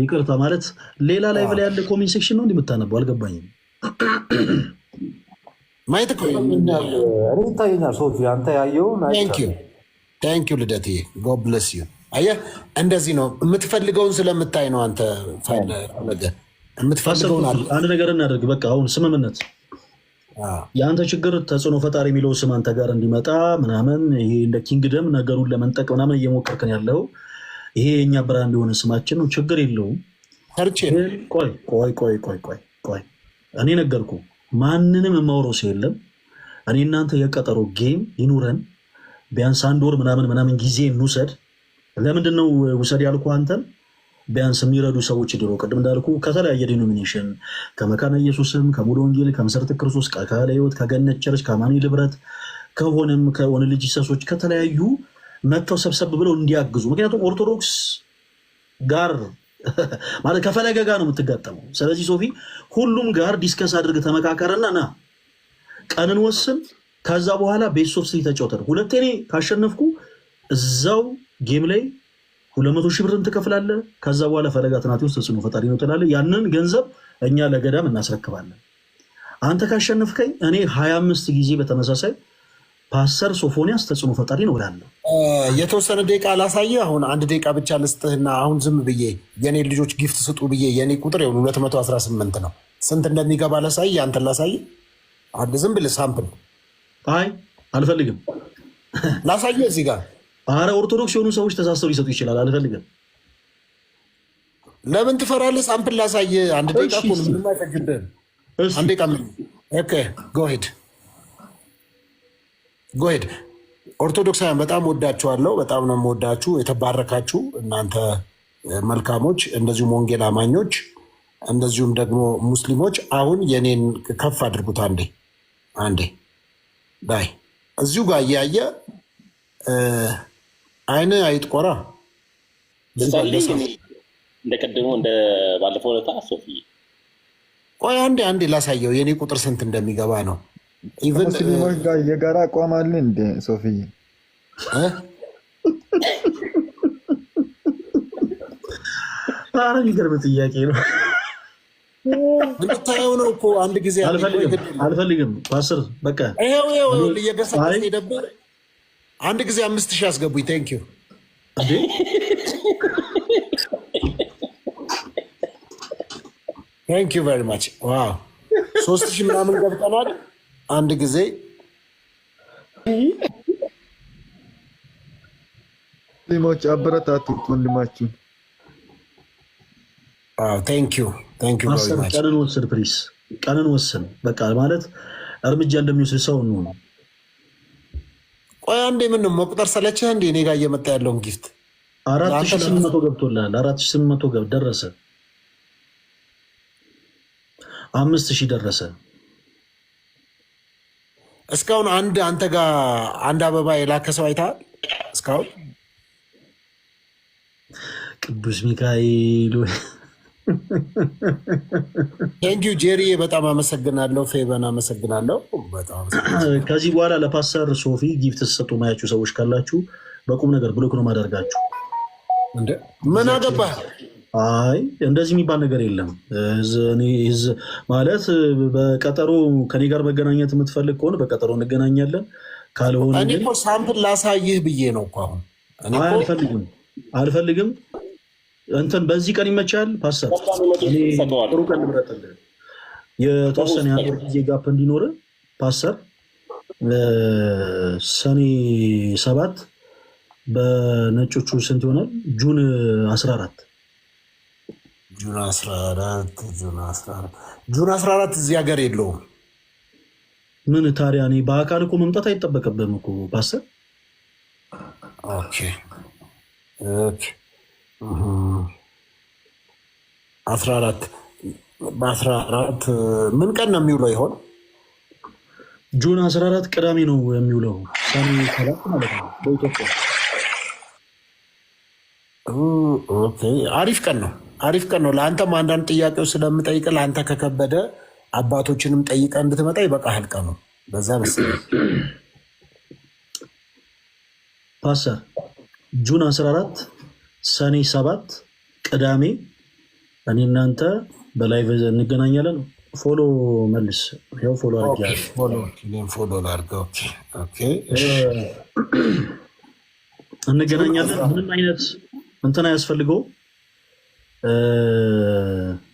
ይቅርታ ማለት ሌላ ላይ ብላ ያለ ኮሜንት ሴክሽን ነው እንደምታነበው አልገባኝም። ማየት ይታየኛል። ሶፊ አንተ ያየውን ቴንኪዩ ልደትዬ፣ ጎድ ብለስ ዩ። አየህ እንደዚህ ነው የምትፈልገውን ስለምታይ ነው አንተ ፈለገ የምትፈልገውን አለ። አንድ ነገር እናደርግ በቃ አሁን ስምምነት። የአንተ ችግር ተጽዕኖ ፈጣሪ የሚለው ስም አንተ ጋር እንዲመጣ ምናምን ይሄ እንደ ኪንግደም ነገሩን ለመንጠቅ ምናምን እየሞከርክን ያለው ይሄ የኛ ብራንድ የሆነ ስማችን ነው። ችግር የለውም። ቆይ እኔ ነገርኩ። ማንንም የማውረው ሰው የለም። እኔ እናንተ የቀጠሮ ጌም ይኑረን። ቢያንስ 1 ወር ምናምን ጊዜ እንውሰድ። ለምንድን ነው ውሰድ ያልኩ አንተን? ቢያንስ የሚረዱ ሰዎች ድሮ ቅድም እንዳልኩ ከተለያየ ዲኖሚኔሽን ከመካነ ኢየሱስም፣ ከሙሉ ወንጌል፣ ከመሰረተ ክርስቶስ፣ ከካለ ሕይወት፣ ከገነት ቸርች፣ ከአማኒ ልብረት ከሆነም ከሆነ ልጅ ሰሶች ከተለያዩ መጥተው ሰብሰብ ብለው እንዲያግዙ። ምክንያቱም ኦርቶዶክስ ጋር ማለት ከፈለገ ጋር ነው የምትጋጠመው። ስለዚህ ሶፊ ሁሉም ጋር ዲስከስ አድርግ፣ ተመካከረና ና ቀንን ወስን። ከዛ በኋላ ቤት ኦፍ 3 ተጫውተን ሁለቴ እኔ ካሸነፍኩ እዛው ጌም ላይ 200 ሺህ ብርን ትከፍላለህ። ከዛ በኋላ ፈለገ አትናቴዎስ ተጽዕኖ ፈጣሪ ነው ትላለህ። ያንን ገንዘብ እኛ ለገዳም እናስረክባለን። አንተ ካሸነፍከኝ እኔ 25 ጊዜ በተመሳሳይ ፓስተር ሶፎንያስ ተጽዕኖ ፈጣሪ ነው እላለሁ። የተወሰነ ደቂቃ ላሳየ። አሁን 1 ደቂቃ ብቻ ልስጥህና አሁን ዝም ብዬ የኔ ልጆች ጊፍት ስጡ ብዬ የኔ ቁጥር 218 ነው። ስንት እንደሚገባ ላሳይ፣ አንተን ላሳይ። አንድ ዝም ብለህ ሳምፕል። አይ አልፈልግም፣ ላሳየ እዚህ ጋር። አረ ኦርቶዶክስ የሆኑ ሰዎች ተሳስተው ሊሰጡ ይችላል። አልፈልግም። ለምን ትፈራለህ? ሳምፕል ላሳየ። 1 ደቂቃ እኮ ነው፣ ምንም አይፈጅብህም። 1 ደቂቃ። ኦኬ ጎሄድ ጎሄድ። ኦርቶዶክሳውያን በጣም ወዳችኋለሁ። በጣም ነው የምወዳችሁ። የተባረካችሁ እናንተ መልካሞች፣ እንደዚሁም ወንጌል አማኞች፣ እንደዚሁም ደግሞ ሙስሊሞች። አሁን የኔን ከፍ አድርጉት። አንዴ ዳይ እዚሁ ጋር እያየ አይን አይጥቆራ። እንደቀድሞ እንደ ባለፈው ዕለት ሶፊ ቆይ አንዴ ላሳየው የኔ ቁጥር ስንት እንደሚገባ ነው። ሙስሊሞች ጋር የጋራ አቋም አለ እንደ ሶፊዬ? የሚገርም ጥያቄ ነው። እንድታየው ነው እኮ አንድ ጊዜ። አልፈልግም ፓስተር በቃ ይኸው እየገሰገሰ ነበር። አንድ ጊዜ 5000 አስገቡኝ። ቴንኪዩ ቴንኪዩ ቨሪ ማች። ዋው 3000 ምናምን ገብተናል። አንድ ጊዜ ሙስሊሞች አበረታቱት ወንድማችሁ። ቴንኪዩ ቨሪ ማች። ቀንን ወስን ፕሊስ፣ ቀንን ወስን። በቃ ማለት እርምጃ እንደሚወስድ ሰው ነው። ቆይ አንዴ ምን ነው መቁጠር ሰለችህ እንዴ? እኔ ጋር እየመጣ ያለውን ጊፍት 4800 ገብቶልሃል። 4800 ደረሰ። 5000 ደረሰ። እስካሁን አንተ ጋር አንድ አበባ የላከ ሰው አይተሃል? እስካሁን ቅዱስ ሚካኤል። ቴንኪው ጄሪ፣ በጣም አመሰግናለሁ። ፌበን አመሰግናለሁ። ከዚህ በኋላ ለፓስተር ሶፊ ጊፍት ተሰጡ ማያችሁ ሰዎች ካላችሁ በቁም ነገር ብሎክ ነው ማደርጋችሁ። ምን አገባህ? አይ እንደዚህ የሚባል ነገር የለም። ማለት በቀጠሮ ከኔ ጋር መገናኘት የምትፈልግ ከሆነ በቀጠሮ እንገናኛለን። ካልሆነ እኔ እኮ ሳምፕል ላሳይህ ብዬ ነው እኮ። አሁን አልፈልግም። እንትን በዚህ ቀን ይመቻል ፓስተር? ጥሩ ቀን ልምረጥልህ። የተወሰነ የአንድ ጊዜ ጋፕ እንዲኖር ፓስተር ሰኔ 7 በነጮቹ ስንት ይሆናል? ጁን 14 ጁን 14 እዚህ ሀገር የለውም። ምን ታዲያ? እኔ በአካል እኮ መምጣት አይጠበቅብህም እኮ ፓስተር። 14 በ14 ምን ቀን ነው የሚውለው ይሆን? ጁን 14 ቅዳሜ ነው የሚውለው። ሰኔ 7 ማለት ነው በኢትዮጵያ። አሪፍ ቀን ነው፣ አሪፍ ቀን ነው። ለአንተም አንዳንድ ጥያቄዎች ስለምጠይቅ ለአንተ ከከበደ አባቶችንም ጠይቀ እንድትመጣ ይበቃሃል ቀኑ። በዛ መሰለኝ ፓስተር ጁን 14 ሰኔ 7 ቅዳሜ እኔ እናንተ በላይቭ እንገናኛለን። ፎሎ መልስ፣ ይኸው ፎሎ አድርጊያለሁ። ፎሎ ላድርገው። እንገናኛለን። ምንም አይነት እንትን አያስፈልገው።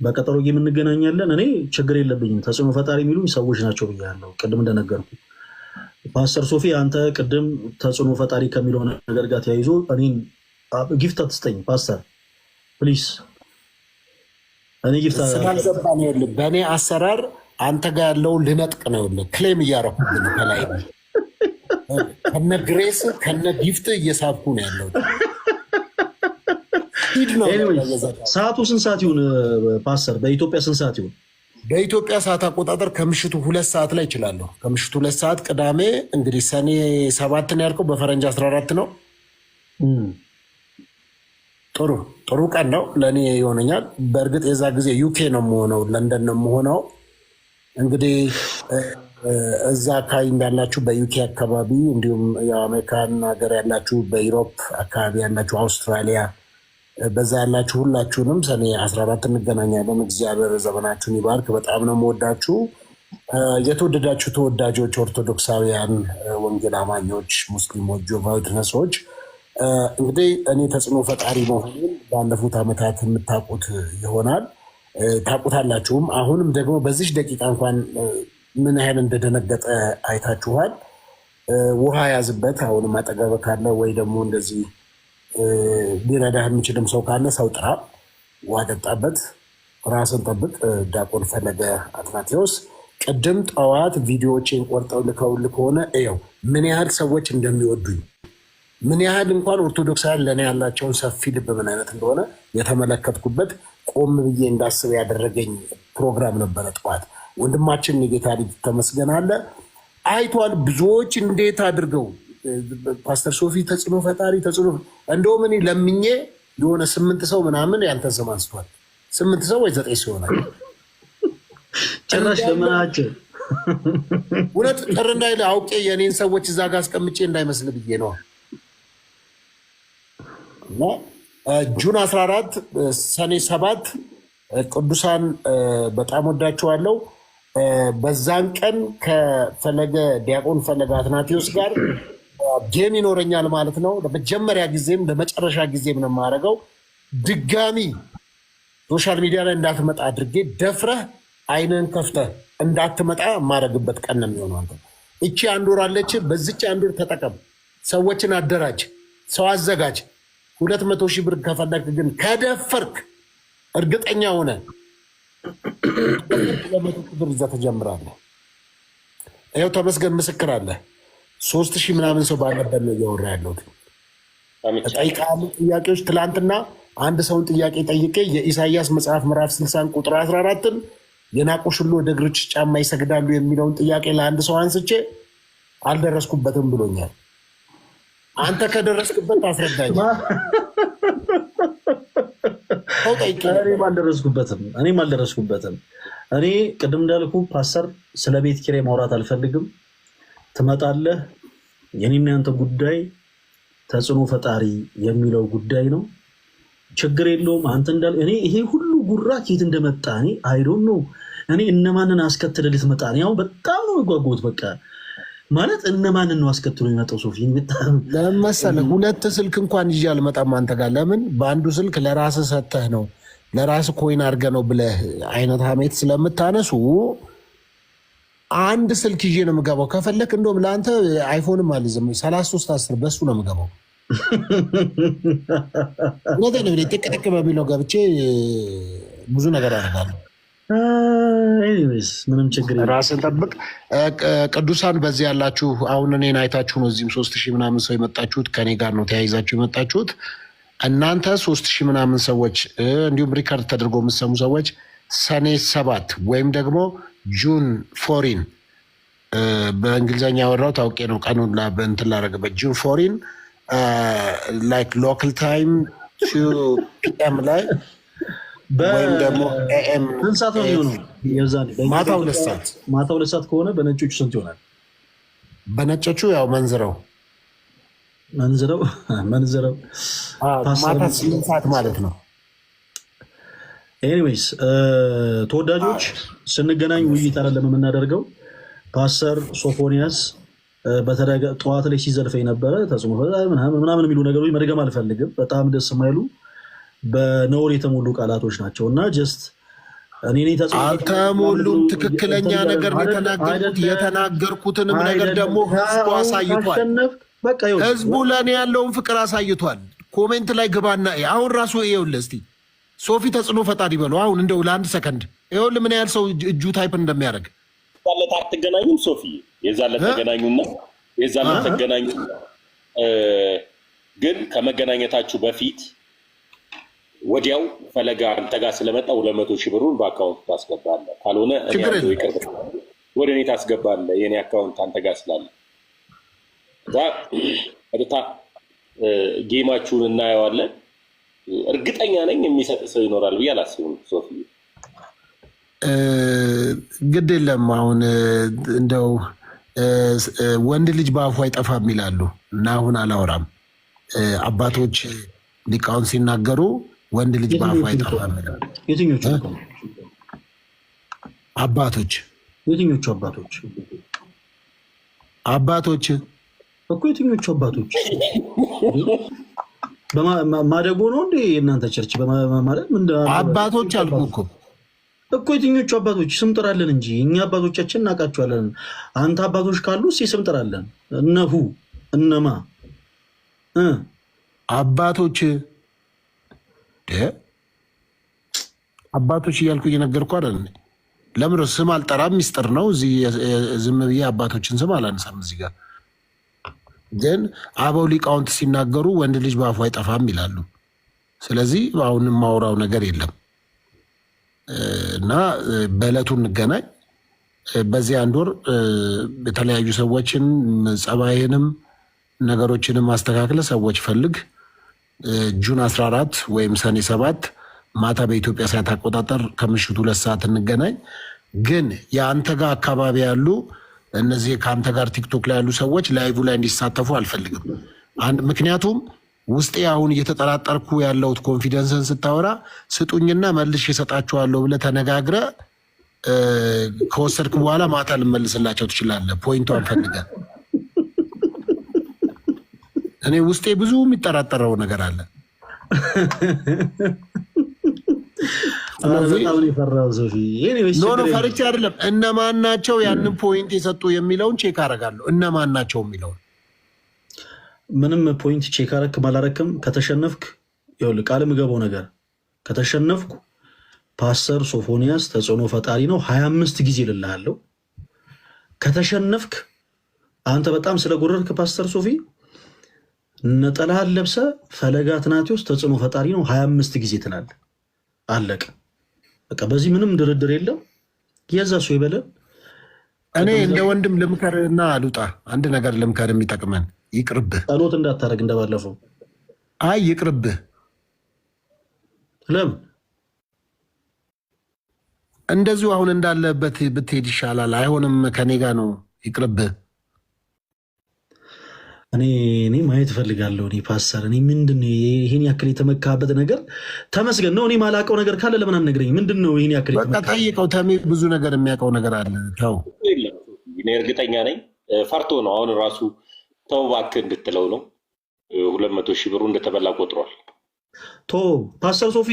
በቀጠሮ ጌም እንገናኛለን። እኔ ችግር የለብኝም። ተጽዕኖ ፈጣሪ የሚሉኝ ሰዎች ናቸው ብያለሁ ቅድም እንደነገርኩ። ፓስተር ሶፊ አንተ ቅድም ተጽዕኖ ፈጣሪ ከሚለው ነገር ጋር ተያይዞ እኔን ጊፍት አትስጠኝ ፓስተር ፕሊስ። እኔ ጊፍት ስላልገባን ይኸውልህ፣ በእኔ አሰራር አንተ ጋር ያለውን ልነጥቅ ነው። ይኸውልህ ክሌም እያረኩብን ከላይ ከነ ግሬስ ከነ ጊፍት እየሳብኩ ነው ያለው። ሰዓቱ ስንት ሰዓት ይሁን ፓስተር? በኢትዮጵያ ስንት ሰዓት ይሁን? በኢትዮጵያ ሰዓት አቆጣጠር ከምሽቱ 2 ሰዓት ላይ ይችላለሁ። ከምሽቱ 2 ሰዓት ቅዳሜ። እንግዲህ ሰኔ 7 ነው ያልከው፣ በፈረንጅ 14 ነው። ጥሩ ቀን ነው ለእኔ ይሆነኛል። በእርግጥ የዛ ጊዜ ዩኬ ነው የምሆነው፣ ለንደን ነው የምሆነው። እንግዲህ እዛ አካባቢ እንዳላችሁ በዩኬ አካባቢ፣ እንዲሁም የአሜሪካን ሀገር ያላችሁ፣ በዩሮፕ አካባቢ ያላችሁ፣ አውስትራሊያ በዛ ያላችሁ ሁላችሁንም ሰኔ 14 እንገናኛለን። እግዚአብሔር ዘመናችሁን ይባርክ። በጣም ነው የምወዳችሁ። የተወደዳችሁ ተወዳጆች ኦርቶዶክሳውያን፣ ወንጌል አማኞች፣ ሙስሊሞች፣ ጆቫዊ ትነሶች እንግዲህ እኔ ተጽዕኖ ፈጣሪ መሆኑን ባለፉት ዓመታት የምታውቁት ይሆናል፣ ታውቁታላችሁም። አሁንም ደግሞ በዚህ ደቂቃ እንኳን ምን ያህል እንደደነገጠ አይታችኋል። ውሃ ያዝበት። አሁንም አጠገብ ካለ ወይ ደግሞ እንደዚህ ሊረዳህ የሚችልም ሰው ካለ ሰው ጥራ፣ ውሃ ጠጣበት፣ ራስን ጠብቅ። ዲያቆን ፈለገ አትናቴዎስ ቅድም ጠዋት ቪዲዮዎችን ቆርጠው ልከውልህ ከሆነ እየው ምን ያህል ሰዎች እንደሚወዱኝ፣ ምን ያህል እንኳን ኦርቶዶክሳውያን ለእኔ ያላቸውን ሰፊ ልብ ምን አይነት እንደሆነ የተመለከትኩበት ቆም ብዬ እንዳስብ ያደረገኝ ፕሮግራም ነበረ ጠዋት። ወንድማችን የጌታ ልጅ ተመስገን አለ አይቷል። ብዙዎች እንዴት አድርገው ፓስተር ሶፊ ተጽዕኖ ፈጣሪ ተጽዕኖ እንደውም እኔ ለምኜ የሆነ 8 ሰው ምናምን ያንተን ስም አንስቷል። 8 ሰው ወይ 9 ሰው ይሆናል። ጭራሽ ለምናቸው እውነት ቅር እንዳይል አውቄ የኔን ሰዎች እዛ ጋር አስቀምጬ እንዳይመስል ብዬ ነው። እና ጁን 14 ሰኔ 7 ቅዱሳን በጣም ወዳቸዋለሁ። በዛን ቀን ከፈለገ ዲያቆን ፈለገ አትናቴዎስ ጋር ጌም ይኖረኛል ማለት ነው። ለመጀመሪያ ጊዜም ለመጨረሻ ጊዜም ነው የማደርገው። ድጋሚ ሶሻል ሚዲያ ላይ እንዳትመጣ አድርጌ ደፍረህ አይንን ከፍተህ እንዳትመጣ የማደርግበት ቀን ነው የሚሆነው። አንተ እቺ 1 ወር አለች። በዚች 1 ወር ተጠቀም። ሰዎችን አደራጅ፣ ሰው አዘጋጅ። 200,000 ብር ከፈለክ ግን ከደፈርክ እርግጠኛ ሆነ 200,000 ብር ይዘህ ተጀምራለህ። ይኸው ተመስገን ምስክር አለ። 3,000 ምናምን ሰው ባለበት ነው እያወራ ያለሁት። እጠይቅሃለሁ ጥያቄዎች። ትላንትና አንድ ሰውን ጥያቄ ጠይቄ የኢሳያስ መጽሐፍ ምዕራፍ 60 ቁጥር 14ን የናቁሽ ሁሉ ወደ እግሮችሽ ጫማ ይሰግዳሉ የሚለውን ጥያቄ ለአንድ ሰው አንስቼ አልደረስኩበትም ብሎኛል። አንተ ከደረስክበት አስረዳኝ። እኔም አልደረስኩበትም። እኔ ቅድም እንዳልኩ ፓስተር ስለ ቤት ኪራይ ማውራት አልፈልግም። ትመጣለህ። የኔና ያንተ ጉዳይ ተጽዕኖ ፈጣሪ የሚለው ጉዳይ ነው። ችግር የለውም። አንተ እንዳል እኔ ይሄ ሁሉ ጉራ ኬት እንደመጣ እኔ አይዶን ነው። እኔ እነማንን አስከትለ ልትመጣ ነው? ያው በጣም ነው የጓጓሁት። በቃ ማለት እነማንን ነው አስከትሎ የሚመጣው? ሶፊ ለምን መሰለህ 2 ስልክ እንኳን ይዤ አልመጣም አንተ ጋር። ለምን በአንዱ ስልክ ለራስህ ሰተህ ነው ለራስህ ኮይን አድርገህ ነው ብለህ አይነት ሀሜት ስለምታነሱ 1 ስልክ ይዤ ነው የምገባው። ከፈለክ እንደውም ለአንተ አይፎንም አልይዝም 3310 በሱ ነው የምገባው። ጥቅጥቅ በሚለው ገብቼ ብዙ ነገር አደርጋለሁ። ምንም ችግር ራስን ጠብቅ። ቅዱሳን በዚህ ያላችሁ አሁን እኔን አይታችሁ ነው እዚህም 3,000 ምናምን ሰው የመጣችሁት። ከኔ ጋር ነው ተያይዛችሁ የመጣችሁት። እናንተ 3000 ምናምን ሰዎች እንዲሁም ሪከርድ ተደርጎ የምትሰሙ ሰዎች ሰኔ 7 ወይም ደግሞ ጁን 4 በእንግሊዝኛ ያወራው ታውቄ ነው ቀኑን እንትን ላደረግበት ጁን 4 ላይክ ሎካል ታይም 2 PM ላይ ወይም ደግሞ AM ስንት ሰዓት ነው የሚሆነው? ማታ 2 ሰዓት ማታ 2 ሰዓት ከሆነ በነጮቹ ስንት ይሆናል? በነጮቹ ያው መንዝረው ማታ 8 ሰዓት ማለት ነው። ኤኒዌይስ ተወዳጆች ስንገናኝ ውይይት አይደለም የምናደርገው። ፓስተር ሶፎንያስ ጠዋት ላይ ሲዘልፈኝ ነበረ ተጽዕኖ ምናምን የሚሉ ነገሮች መድገም አልፈልግም። በጣም ደስ የማይሉ በነውር የተሞሉ ቃላቶች ናቸው እና ጀስት አልተሞሉም። ትክክለኛ ነገር የተናገርኩት የተናገርኩትንም ነገር ደግሞ ህዝቡ አሳይቷል። ህዝቡ ለእኔ ያለውን ፍቅር አሳይቷል። ኮሜንት ላይ ግባና አሁን ራሱ ይኸውልህ እስኪ ሶፊ ተጽዕኖ ፈጣሪ በለው አሁን እንደው ለአንድ ሰከንድ ይኸውልህ ምን ያህል ሰው እጁ ታይፕ እንደሚያደርግ። የዛለት አትገናኙም ሶፊ? የዛለት ተገናኙና የዛለት ተገናኙ። ግን ከመገናኘታችሁ በፊት ወዲያው ፈለጋ አንተ ጋር ስለመጣ 200,000 ብሩን በአካውንት ታስገባለህ። ካልሆነ ወደ እኔ ታስገባለህ። የኔ አካውንት አንተ ጋር ስላለ እዛ ቀጥታ ጌማችሁን እናየዋለን። እርግጠኛ ነኝ የሚሰጥ ሰው ይኖራል ብዬ አላስብም። ሶፊ ግድ የለም አሁን እንደው ወንድ ልጅ በአፉ አይጠፋም ይላሉ እና አሁን አላወራም። አባቶች ሊቃውንት ሲናገሩ ወንድ ልጅ በአፉ አይጠፋም ይላሉ። የትኞቹ አባቶች? የትኞቹ አባቶች እኮ የትኞቹ አባቶች? ማደጎ ነው እንዴ የእናንተ ቸርች? ማለት አባቶች አልኩ እኮ የትኞቹ አባቶች? ስም ጥራለን እንጂ እኛ አባቶቻችን እናውቃቸዋለን። አንተ አባቶች ካሉ ስም ጥራለን። እነሁ እነማ አባቶች እያልኩ እየነገርኩ አይደል? ለምን ስም አልጠራም? ሚስጥር ነው። እዚህ ዝም ብዬ አባቶችን ስም አላነሳም። እዚህ ጋር ግን አበው ሊቃውንት ሲናገሩ ወንድ ልጅ በአፉ አይጠፋም ይላሉ። ስለዚህ አሁን የማውራው ነገር የለም እና በዕለቱ እንገናኝ። በዚህ አንድ ወር የተለያዩ ሰዎችን ጸባይንም ነገሮችንም ማስተካከለ ሰዎች ፈልግ። ጁን 14 ወይም ሰኔ 7 ማታ በኢትዮጵያ ሰዓት አቆጣጠር ከምሽቱ 2 ሰዓት እንገናኝ። ግን የአንተ ጋር አካባቢ ያሉ እነዚህ ከአንተ ጋር ቲክቶክ ላይ ያሉ ሰዎች ላይቭ ላይ እንዲሳተፉ አልፈልግም። ምክንያቱም ውስጤ አሁን እየተጠራጠርኩ ያለሁት ኮንፊደንስን ስታወራ ስጡኝና መልሽ የሰጣችኋለሁ ብለህ ተነጋግረህ ከወሰድክ በኋላ ማታ ልመልስላቸው ትችላለህ። ፖይንቷን ፈልገህ እኔ ውስጤ ብዙ የሚጠራጠረው ነገር አለ። ፈርቼ አይደለም። እነማን ናቸው ያንን ፖይንት የሰጡ የሚለውን ቼክ አደርጋለሁ። እነማን ናቸው የሚለውን ምንም ፖይንት ቼክ አረክም አላረክም። ከተሸነፍክ ይኸውልህ ቃል የምገባው ነገር ከተሸነፍኩ ፓስተር ሶፎንያስ ተጽዕኖ ፈጣሪ ነው 25 ጊዜ ልልሃለሁ። ከተሸነፍክ አንተ በጣም ስለጎረድክ ፓስተር ሶፊ ነጠላህን ለብሰ ፈለገ አትናቴዎስ ተጽዕኖ ፈጣሪ ነው 25 ጊዜ ትላለህ። አለቀ በቃ። በዚህ ምንም ድርድር የለም። የዛ ሰው ይበለን። እኔ እንደ ወንድም ልምከርና አሉጣ አንድ ነገር ልምከር የሚጠቅመን ይቅርብህ። ጸሎት እንዳታረግ እንደባለፈው። አይ ይቅርብህ። ለምን እንደዚሁ አሁን እንዳለበት ብትሄድ ይሻላል። አይሆንም ከኔ ጋር ነው። ይቅርብህ። እኔ ማየት እፈልጋለሁ። እኔ ፓስተር እኔ ምንድን ነው ይሄን ያክል የተመካበት ነገር? ተመስገን ነው። እኔ ማላውቀው ነገር ካለ ለምን አትነግረኝ? ምንድን ነው ይሄን ያክል ጠይቀው። ተሜ ብዙ ነገር የሚያውቀው ነገር አለ። ተው። እኔ እርግጠኛ ነኝ ፈርቶ ነው። አሁን ራሱ ተው እባክህ እንድትለው ነው። 200,000 ብሩ እንደተበላ ቆጥሯል። ቶ ፓስተር ሶፊ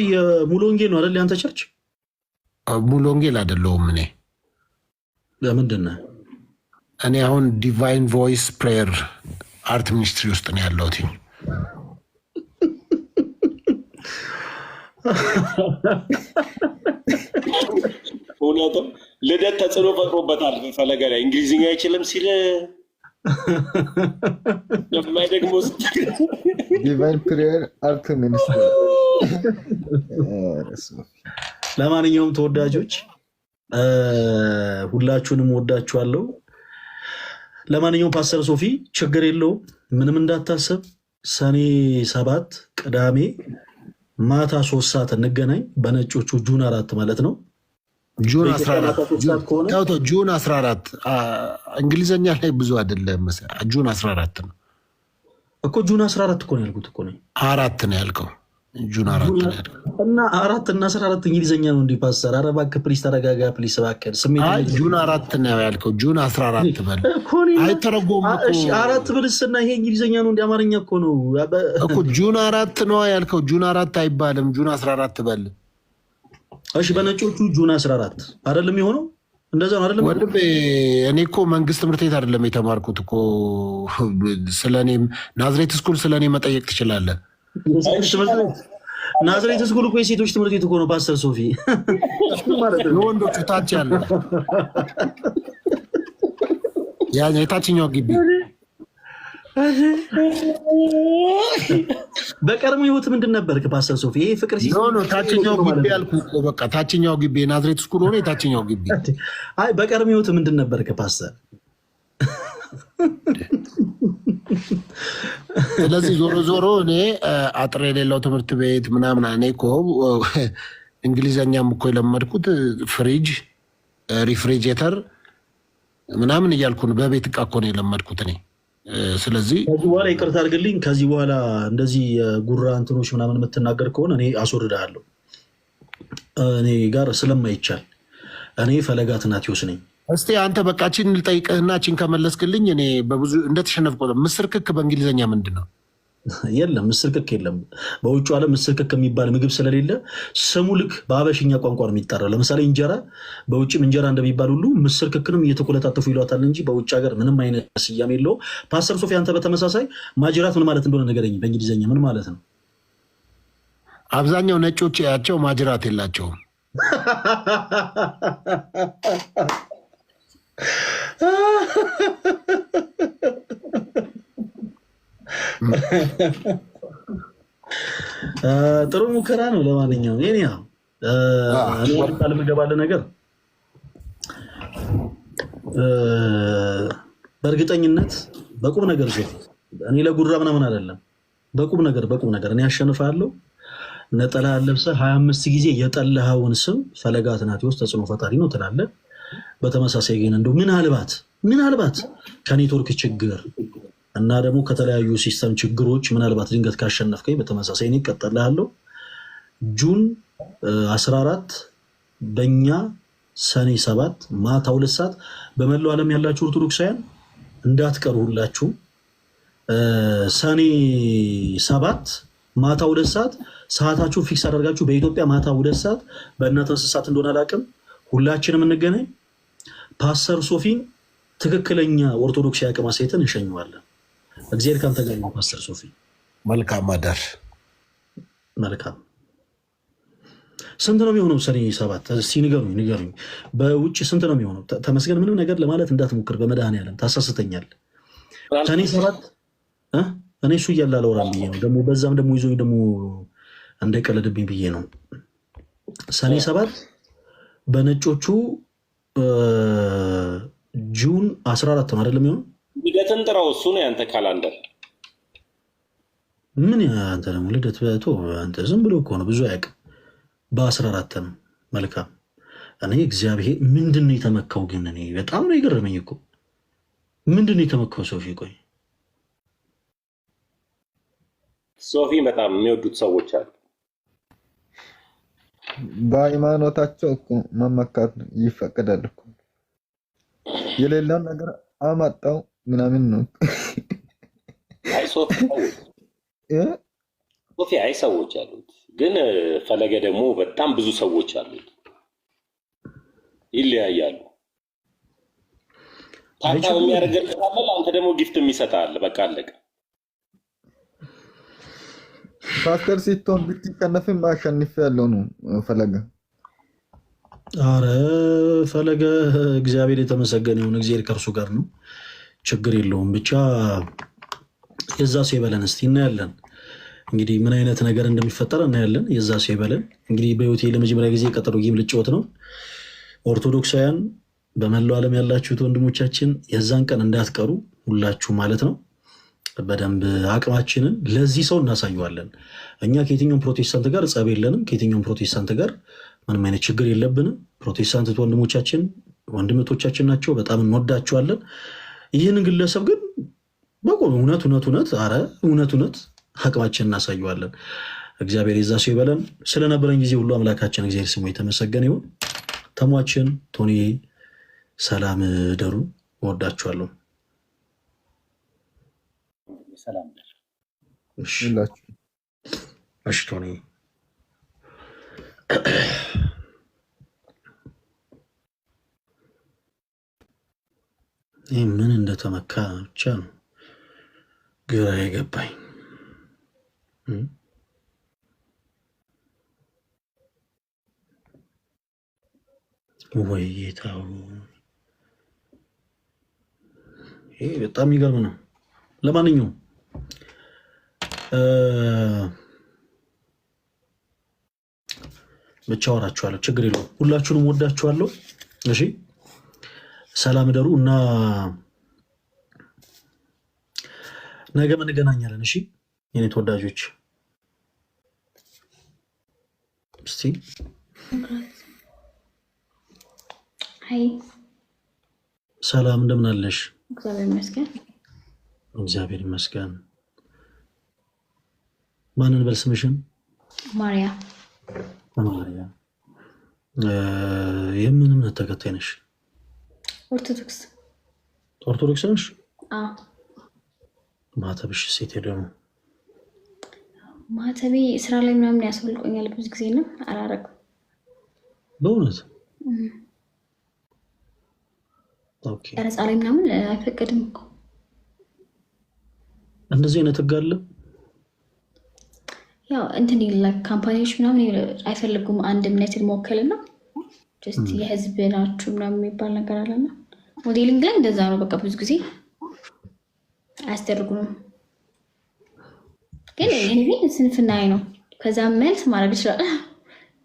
ሙሉ ወንጌል ነው አይደል? ያንተ ቸርች ሙሉ ወንጌል አይደለሁም። እኔ ለምንድን ነው? እኔ አሁን ዲቫይን ቮይስ ፕሬየር አርት ሚኒስትሪ ውስጥ ነው ያለሁት። እውነትም ልደት ተጽዕኖ ፈጥሮበታል። ፈለገ ላይ እንግሊዝኛ አይችልም ሲል የማይደግሞ ዲቫይን ፕሬየር አርት ሚኒስትር። ለማንኛውም ተወዳጆች ሁላችሁንም ወዳችኋለሁ። ለማንኛውም ፓስተር ሶፊ ችግር የለውም፣ ምንም እንዳታሰብ። ሰኔ 7 ቅዳሜ ማታ 3 ሰዓት እንገናኝ። በነጮቹ ጁን 4 ማለት ነው። ጁን 14 እንግሊዝኛ ላይ ብዙ አይደለም። ጁን 14 ነው እኮ። ጁን 14 እኮ ነው ያልኩት እኮ ነኝ። 4 ነው ያልከው። ጁን 4 ነው ያልከው እና 4 እና 14 እንግሊዝኛ ነው እንዲህ ፓስተር። ኧረ እባክህ ፕሊስ ተረጋጋ ፕሊስ እባክህ። ስሜት ጁን 4 ነው ያልከው። ጁን 14 በል አይተረጎም እኮ። እሺ 4 ብልስና ይሄ እንግሊዝኛ ነው እንደ አማርኛ እኮ ነው እኮ። ጁን 4 ነው ያልከው። ጁን 4 አይባልም። ጁን 14 በል። እሺ በነጮቹ ጁን 14 አይደለም የሆነው? እንደዛ ነው አይደለም ወንድሜ? እኔ እኮ መንግስት ትምህርት ቤት አይደለም የተማርኩት እኮ። ስለኔም ናዝሬት ስኩል ስለኔ መጠየቅ ትችላለህ። ናዝሬት ስኩል እኮ የሴቶች ትምህርት ቤት እኮ ነው ፓስተር ሶፊ። የወንዶቹ ታች ያለ የታችኛው ግቢ። በቀድሞ ህይወት ምንድን ነበር ፓስተር ሶፊ? ይሄ ፍቅር ታችኛው ግቢ ያልኩህ እኮ በቃ ታችኛው ግቢ የናዝሬት ስኩል ሆነ የታችኛው ግቢ። አይ በቀድሞ ህይወት ምንድን ነበር ፓስተር? ስለዚህ ዞሮ ዞሮ እኔ አጥር የሌለው ትምህርት ቤት ምናምን እኔ እኮ እንግሊዘኛም እኮ የለመድኩት ፍሪጅ፣ ሪፍሪጀተር ምናምን እያልኩ ነው። በቤት እቃ እኮ ነው የለመድኩት እኔ። ስለዚህ ከዚህ በኋላ ይቅርታ አድርግልኝ። ከዚህ በኋላ እንደዚህ ጉራ እንትኖች ምናምን የምትናገር ከሆነ እኔ አስወርድሃለሁ። እኔ ጋር ስለማይቻል እኔ ፈለገ አትናቴዎስ ነኝ። እስቲ አንተ በቃ ቺን ልጠይቅህና ቺን ከመለስክልኝ እኔ በብዙ እንደተሸነፍኩ። ምስር ክክ በእንግሊዝኛ ምንድን ነው? የለም ምስር ክክ የለም። በውጭ ዓለም ምስር ክክ የሚባል ምግብ ስለሌለ ስሙ ልክ በአበሽኛ ቋንቋ ነው የሚጠራው። ለምሳሌ እንጀራ በውጭም እንጀራ እንደሚባል ሁሉ ምስር ክክንም እየተኮለታተፉ ይሏታል እንጂ በውጭ ሀገር ምንም አይነት ስያሜ የለውም። ፓስተር ሶፊ አንተ በተመሳሳይ ማጅራት ምን ማለት እንደሆነ ንገረኝ። በእንግሊዝኛ ምን ማለት ነው? አብዛኛው ነጮች ያቸው ማጅራት የላቸውም። ጥሩ ሙከራ ነው። ለማንኛውም እኔ ቃል የምገባልህ ነገር በእርግጠኝነት በቁም ነገር እኔ ለጉራ ምናምን አይደለም። በቁም ነገር እኔ አሸንፋለሁ። ነጠላ ለብሰህ 25 ጊዜ የጠላኸውን ስም ፈለገ አትናቴዎስ ተጽዕኖ ፈጣሪ ነው ትላለህ። በተመሳሳይ ግን እንደው ምናልባት ከኔትወርክ ችግር እና ደግሞ ከተለያዩ ሲስተም ችግሮች ምናልባት ድንገት ካሸነፍከኝ በተመሳሳይ እኔ እቀጥልሃለሁ። ጁን 14 በእኛ ሰኔ 7 ማታ 2 ሰዓት በመላው ዓለም ያላችሁ ኦርቶዶክሳውያን እንዳትቀሩ ሁላችሁ። ሰኔ 7 ማታ 2 ሰዓት ሰዓታችሁን ፊክስ አደርጋችሁ በኢትዮጵያ ማታ 2 ሰዓት በእናንተ እንስሳት እንደሆነ አላውቅም። ሁላችንም እንገናኝ። ፓስተር ሶፊን ትክክለኛ ኦርቶዶክስ አቅም አሳይተን እንሸኘዋለን። እግዚአብሔር ካንተ ጋር ነው ፓስተር ሶፊ። መልካም አዳር። መልካም። ስንት ነው የሚሆነው ሰኔ 7? እስኪ ንገሩኝ። በውጭ ስንት ነው የሚሆነው? ተመስገን ምንም ነገር ለማለት እንዳትሞክር በመድኃኒዓለም ታሳስተኛል። ሰኔ 7 እኔ እሱ እያለ አላወራም ብዬ ነው ደግሞ በዛም ደግሞ ይዞኝ ደግሞ እንዳይቀለድብኝ ብዬ ነው። ሰኔ 7 በነጮቹ ጁን 14 ነው አይደለም የሚሆነው? ልደትን ጥራው። እሱ ነው ያንተ ካላንደር። ምን አንተ ደግሞ ልደት በቶ አንተ ዝም ብሎ እኮ ነው ብዙ አያውቅም። በ14 ነው። መልካም። እኔ እግዚአብሔር ምንድን ነው የተመካው? ግን እኔ በጣም ነው የገረመኝ እኮ ምንድን ነው የተመካው? ሶፊ ቆይ ሶፊ በጣም የሚወዱት ሰዎች አሉ። በሃይማኖታቸው እኮ መመካት ይፈቀዳል እኮ። የሌላውን ነገር አማጣው ምናምን ነው። ሶፊ አይ ሰዎች አሉት፣ ግን ፈለገ ደግሞ በጣም ብዙ ሰዎች አሉት። ይለያያሉ። ታታ የሚያደርገው ካለ አንተ ደግሞ ጊፍት የሚሰጣል። በቃ አለቀ። ፓስተር ሲቶን ብትከነፍም ማሸንፍ ያለው ነው ፈለገ። አረ ፈለገ እግዚአብሔር የተመሰገነ ይሁን። እግዚአብሔር ከእርሱ ጋር ነው። ችግር የለውም ብቻ የዛ ሰው ይበለን። እስቲ እናያለን እንግዲህ ምን አይነት ነገር እንደሚፈጠር እናያለን። የዛ ሰው ይበለን። እንግዲህ በህይወቴ ለመጀመሪያ ጊዜ ቀጠሮ ጌም ልጫወት ነው። ኦርቶዶክሳውያን በመላው ዓለም ያላችሁት ወንድሞቻችን የዛን ቀን እንዳትቀሩ ሁላችሁ ማለት ነው። በደንብ አቅማችንን ለዚህ ሰው እናሳየዋለን። እኛ ከየትኛውም ፕሮቴስታንት ጋር ጸብ የለንም። ከየትኛውም ፕሮቴስታንት ጋር ምንም አይነት ችግር የለብንም። ፕሮቴስታንት ወንድሞቻችን ወንድምቶቻችን ናቸው። በጣም እንወዳቸዋለን። ይህን ግለሰብ ግን በቆም እውነት አቅማችን እናሳየዋለን። እግዚአብሔር የዛ ሰው ይበለን። ስለነበረን ጊዜ ሁሉ አምላካችን እግዚአብሔር ስሙ የተመሰገነ ይሁን። ተሟችን ቶኒ ሰላም ደሩ። እወዳችኋለሁ። እሺ ቶኒ ይህ ምን እንደተመካ ብቻ ነው ግራ የገባኝ። ወይ ጌታው፣ ይሄ በጣም የሚገርም ነው። ለማንኛውም ብቻ አወራችኋለሁ፣ ችግር የለውም። ሁላችሁንም ወዳችኋለሁ። እሺ ሰላም ደሩ እና ነገ እንገናኛለን። እሺ የኔ ተወዳጆች፣ እስቲ ሰላም እንደምን አለሽ? እግዚአብሔር ይመስገን። ማንን በል ስምሽን? ማርያ። የምን እምነት ተከታይ ነሽ? ኦርቶዶክስ ነሽ? ማተብሽ ሴት ሄደ ነው? ማተቤ ስራ ላይ ምናምን ያስፈልቆኛል ብዙ ጊዜ ነው አላረግም። በእውነት ቀረጻ ላይ ምናምን አይፈቀድም እኮ። እንደዚህ አይነት ህግ አለ? ያው እንትን ይላል ካምፓኒዎች ምናምን አይፈልጉም አንድ እምነትን መወከልና ጀስት የህዝብ ናችሁ ምናምን የሚባል ነገር አለና ሞዴሊንግ ላይ እንደዛ ነው። በቃ ብዙ ጊዜ አያስደርጉንም። ግን ይሄ ስንፍናዬ ነው። ከዛ መልስ ማድረግ ይችላል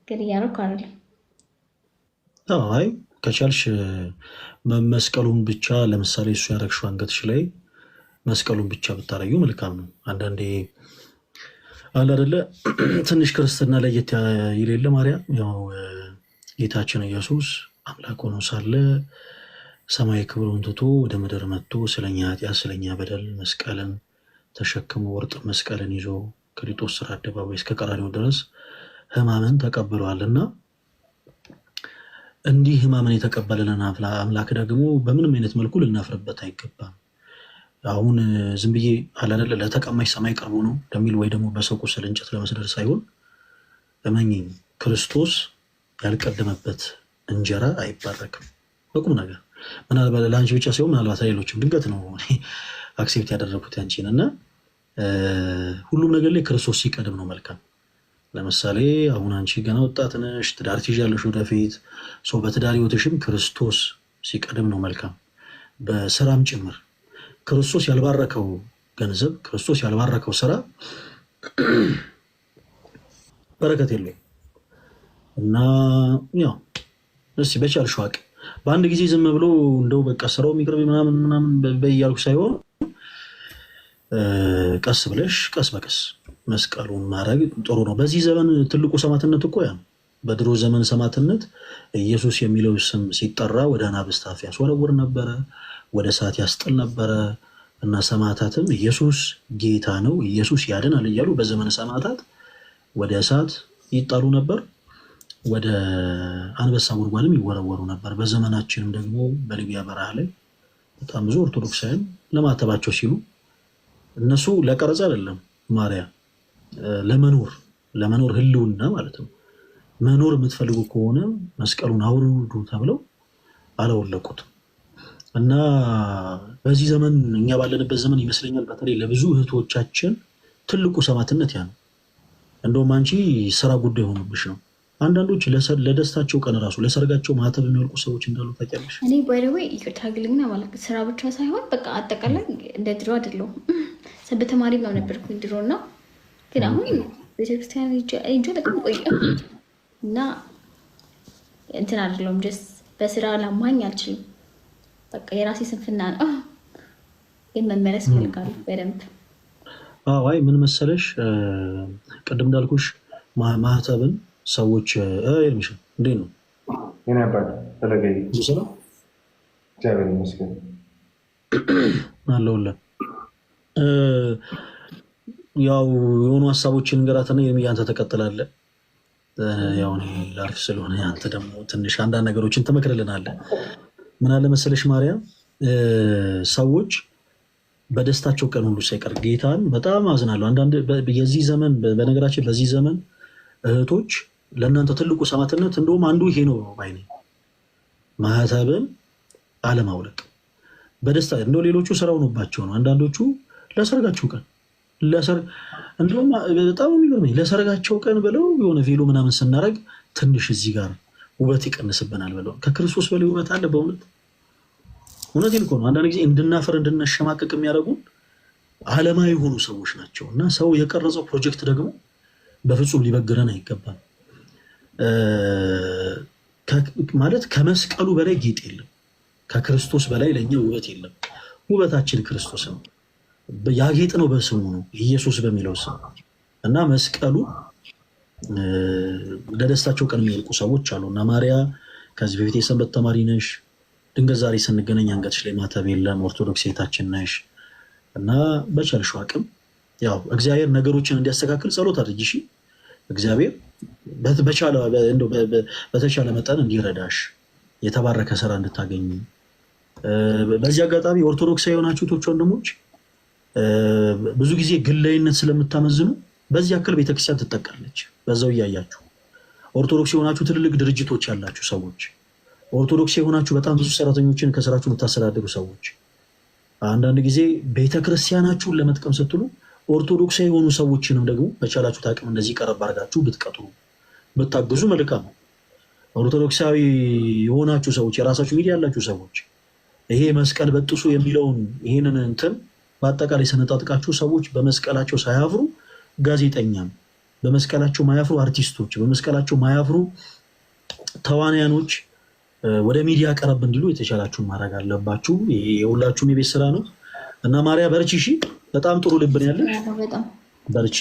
ግን እያደረኩ አይደለም። አይ ከቻልሽ መስቀሉን ብቻ ለምሳሌ እሱ ያደረግሽው አንገትሽ ላይ መስቀሉን ብቻ ብታረዩ መልካም ነው። አንዳንዴ አለ አይደለ ትንሽ ክርስትና ለየት ይሌለ ማርያም ያው ጌታችን ኢየሱስ አምላክ ሆኖ ሳለ ሰማይ ክብሩን ትቶ ወደ ምድር መጥቶ ስለኛ ኃጢአት ስለኛ በደል መስቀልን ተሸክሞ ወርጥ መስቀልን ይዞ ከሊጦስ ስራ አደባባይ እስከ ቀራንዮ ድረስ ሕማምን ተቀብሏልና እንዲህ ሕማምን የተቀበለልን አምላክ ደግሞ በምንም አይነት መልኩ ልናፍርበት አይገባም። አሁን ዝም ብዬ አላለ ለተቀማጭ ሰማይ ቀርቦ ነው ለሚል ወይ ደግሞ በሰው ቁስል እንጨት ለመስደድ ሳይሆን እመኚኝ ክርስቶስ ያልቀደመበት እንጀራ አይባረክም። በቁም ነገር ምናልባት ለአንቺ ብቻ ሳይሆን ምናልባት ሌሎችም ድንገት ነው አክሴፕት ያደረኩት ያንቺን እና ሁሉም ነገር ላይ ክርስቶስ ሲቀድም ነው መልካም። ለምሳሌ አሁን አንቺ ገና ወጣት ነሽ፣ ትዳር ትይዣለሽ ወደፊት ሰው በትዳር ህይወትሽም ክርስቶስ ሲቀድም ነው መልካም። በስራም ጭምር ክርስቶስ ያልባረከው ገንዘብ ክርስቶስ ያልባረከው ስራ በረከት የለውም እና ያው እስኪ በቻልሽው አቅም በአንድ ጊዜ ዝም ብሎ እንደው በቃ ስራው የሚቅርብ ምናምን በያልኩ ሳይሆን ቀስ ብለሽ ቀስ በቀስ መስቀሉን ማድረግ ጥሩ ነው። በዚህ ዘመን ትልቁ ሰማዕትነት እኮ ያ ነው። በድሮ ዘመን ሰማዕትነት ኢየሱስ የሚለው ስም ሲጠራ ወደ አናብስት አፍ ያስወረውር ነበረ፣ ወደ እሳት ያስጥል ነበረ እና ሰማዕታትም ኢየሱስ ጌታ ነው ኢየሱስ ያድናል እያሉ በዘመን ሰማዕታት ወደ እሳት ይጣሉ ነበር፣ ወደ አንበሳ ጉድጓድም ይወረወሩ ነበር። በዘመናችንም ደግሞ በሊቢያ በረሃ ላይ በጣም ብዙ ኦርቶዶክሳውያን ለማተባቸው ሲሉ እነሱ ለቀረጽ አይደለም ማርያም ለመኖር ህልውና ማለት ነው። መኖር የምትፈልጉ ከሆነ መስቀሉን አውርዱ ተብለው አላወለቁትም። እና በዚህ ዘመን እኛ ባለንበት ዘመን ይመስለኛል በተለይ ለብዙ እህቶቻችን ትልቁ ሰማዕትነት ያ ነው። እንደውም አንቺ ስራ ጉዳይ ሆኖብሽ ነው አንዳንዶች ለደስታቸው ቀን ራሱ ለሰርጋቸው ማህተብ የሚወልቁ ሰዎች እንዳሉ ታውቂያለሽ? እኔ ባይደወይ ይቅርታ ግልግና ማለት ስራ ብቻ ሳይሆን በቃ አጠቃላይ እንደ ድሮ አይደለሁም። ሰንበት ተማሪ ነው ነበርኩኝ ድሮ እና ግን አሁን ቤተክርስቲያን ሄጄ በጣም ቆየ እና እንትን አይደለሁም። ጀስት በስራ ላማኝ አልችልም። በቃ የራሴ ስንፍና ነው። ግን መመለስ እፈልጋለሁ በደንብ። አይ ምን መሰለሽ ቅድም እንዳልኩሽ ማህተብን ሰዎች ኤርሚሻ እንዴት ነው? አለሁልህ። ያው የሆኑ ሀሳቦችን እንገራትና አንተ ተቀጥላለህ። ያው እኔ ላርፍ ስለሆነ አንተ ደግሞ ትንሽ አንዳንድ ነገሮችን ትመክርልናለህ። ምን አለ መሰለሽ ማርያም፣ ሰዎች በደስታቸው ቀን ሁሉ ሳይቀር ጌታን በጣም አዝናለሁ። አንዳንድ የዚህ ዘመን በነገራችን በዚህ ዘመን እህቶች ለእናንተ ትልቁ ሰማዕትነት እንደውም አንዱ ይሄ ነው ባይኔ፣ ማህተብን አለማውለቅ በደስታ እንደው ሌሎቹ ስራው ሆኖባቸው ነው። አንዳንዶቹ ለሰርጋቸው ቀን እንደውም በጣም የሚገርመኝ ለሰርጋቸው ቀን ብለው የሆነ ቬሎ ምናምን ስናደርግ ትንሽ እዚህ ጋር ውበት ይቀንስብናል ብለው። ከክርስቶስ በላይ ውበት አለ በእውነት? እውነቴን እኮ ነው። አንዳንድ ጊዜ እንድናፈር እንድናሸማቀቅ የሚያደርጉን ዓለማዊ የሆኑ ሰዎች ናቸው። እና ሰው የቀረጸው ፕሮጀክት ደግሞ በፍጹም ሊበግረን አይገባም። ማለት ከመስቀሉ በላይ ጌጥ የለም፣ ከክርስቶስ በላይ ለእኛ ውበት የለም። ውበታችን ክርስቶስ ነው። ያጌጥ ነው በስሙ ነው፣ ኢየሱስ በሚለው ስም እና መስቀሉ ለደስታቸው ቀን የሚወልቁ ሰዎች አሉ። እና ማርያ ከዚህ በፊት የሰንበት ተማሪ ነሽ፣ ድንገት ዛሬ ስንገናኝ አንገትሽ ላይ ማተብ የለም፣ ኦርቶዶክስ ሴታችን ነሽ እና በቻልሽው አቅም ያው እግዚአብሔር ነገሮችን እንዲያስተካክል ጸሎት አድርጊ። እሺ እግዚአብሔር በተቻለ መጠን እንዲረዳሽ የተባረከ ስራ እንድታገኙ። በዚህ አጋጣሚ ኦርቶዶክሳዊ የሆናችሁ እህቶች ወንድሞች፣ ብዙ ጊዜ ግላዊነት ስለምታመዝኑ በዚህ ያክል ቤተክርስቲያን ትጠቃለች። በዛው እያያችሁ ኦርቶዶክስ የሆናችሁ ትልልቅ ድርጅቶች ያላችሁ ሰዎች፣ ኦርቶዶክስ የሆናችሁ በጣም ብዙ ሰራተኞችን ከስራችሁ የምታስተዳድሩ ሰዎች፣ አንዳንድ ጊዜ ቤተክርስቲያናችሁን ለመጥቀም ስትሉ ኦርቶዶክሳዊ የሆኑ ሰዎችንም ደግሞ በቻላችሁ ታቅም እንደዚህ ቀረብ አድርጋችሁ ብትቀጥሩ ብታግዙ መልካም ነው። ኦርቶዶክሳዊ የሆናችሁ ሰዎች፣ የራሳችሁ ሚዲያ ያላችሁ ሰዎች ይሄ መስቀል በጥሱ የሚለውን ይህንን እንትን በአጠቃላይ ሰነጣጥቃችሁ ሰዎች በመስቀላቸው ሳያፍሩ ጋዜጠኛም፣ በመስቀላቸው ማያፍሩ አርቲስቶች፣ በመስቀላቸው ማያፍሩ ተዋንያኖች ወደ ሚዲያ ቀረብ እንዲሉ የተቻላችሁን ማድረግ አለባችሁ። ይሄ የሁላችሁም የቤት ስራ ነው እና ማርያ በርቺ። እሺ በጣም ጥሩ ልብን ያለሽ በርቺ።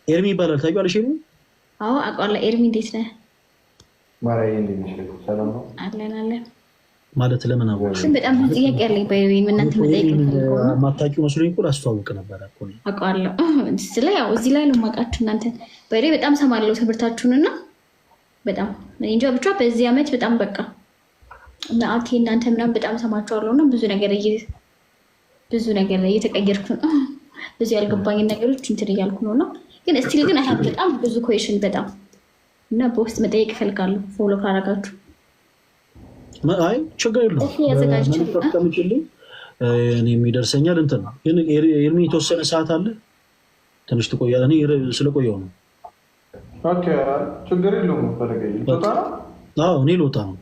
ኤርሚ ይባላል ታውቂዋለሽ? ኤርሚ አዎ አውቃለሁ። ኤርሚ እንዴት ነህ? አለን ማለት ለምን አወቅሽ? በጣም ብዙ ጥያቄ አለኝ። እናንተ መጠየቅ ማታውቂው መስሎኝ እኮ አስተዋውቅ ነበር እኮ አውቃለሁ። ያው እዚህ ላይ ነው የማውቃችሁ እናንተ በጣም ሰማለሁ ትምህርታችሁንና በጣም እንጃ ብቻ በዚህ ዓመት በጣም በቃ እናቴ እናንተ ምናምን በጣም ሰማችኋለሁ እና ብዙ ነገር እየተቀየርኩ ነው። ብዙ ያልገባኝን ነገሮች እንትን እያልኩ ነው እና ግን እስቲል ግን አይ በጣም ብዙ ኩዌሽን በጣም እና በውስጥ መጠየቅ እፈልጋለሁ። ፎሎ ካረጋችሁ አይ ችግር የለውም። እኔ የሚደርሰኛል እንትን ነው። ግን ኤርሚ የተወሰነ ሰዓት አለ፣ ትንሽ ትቆያለህ። እኔ ስለቆየው ነው። ችግር የለውም። እኔ ልወጣ ነው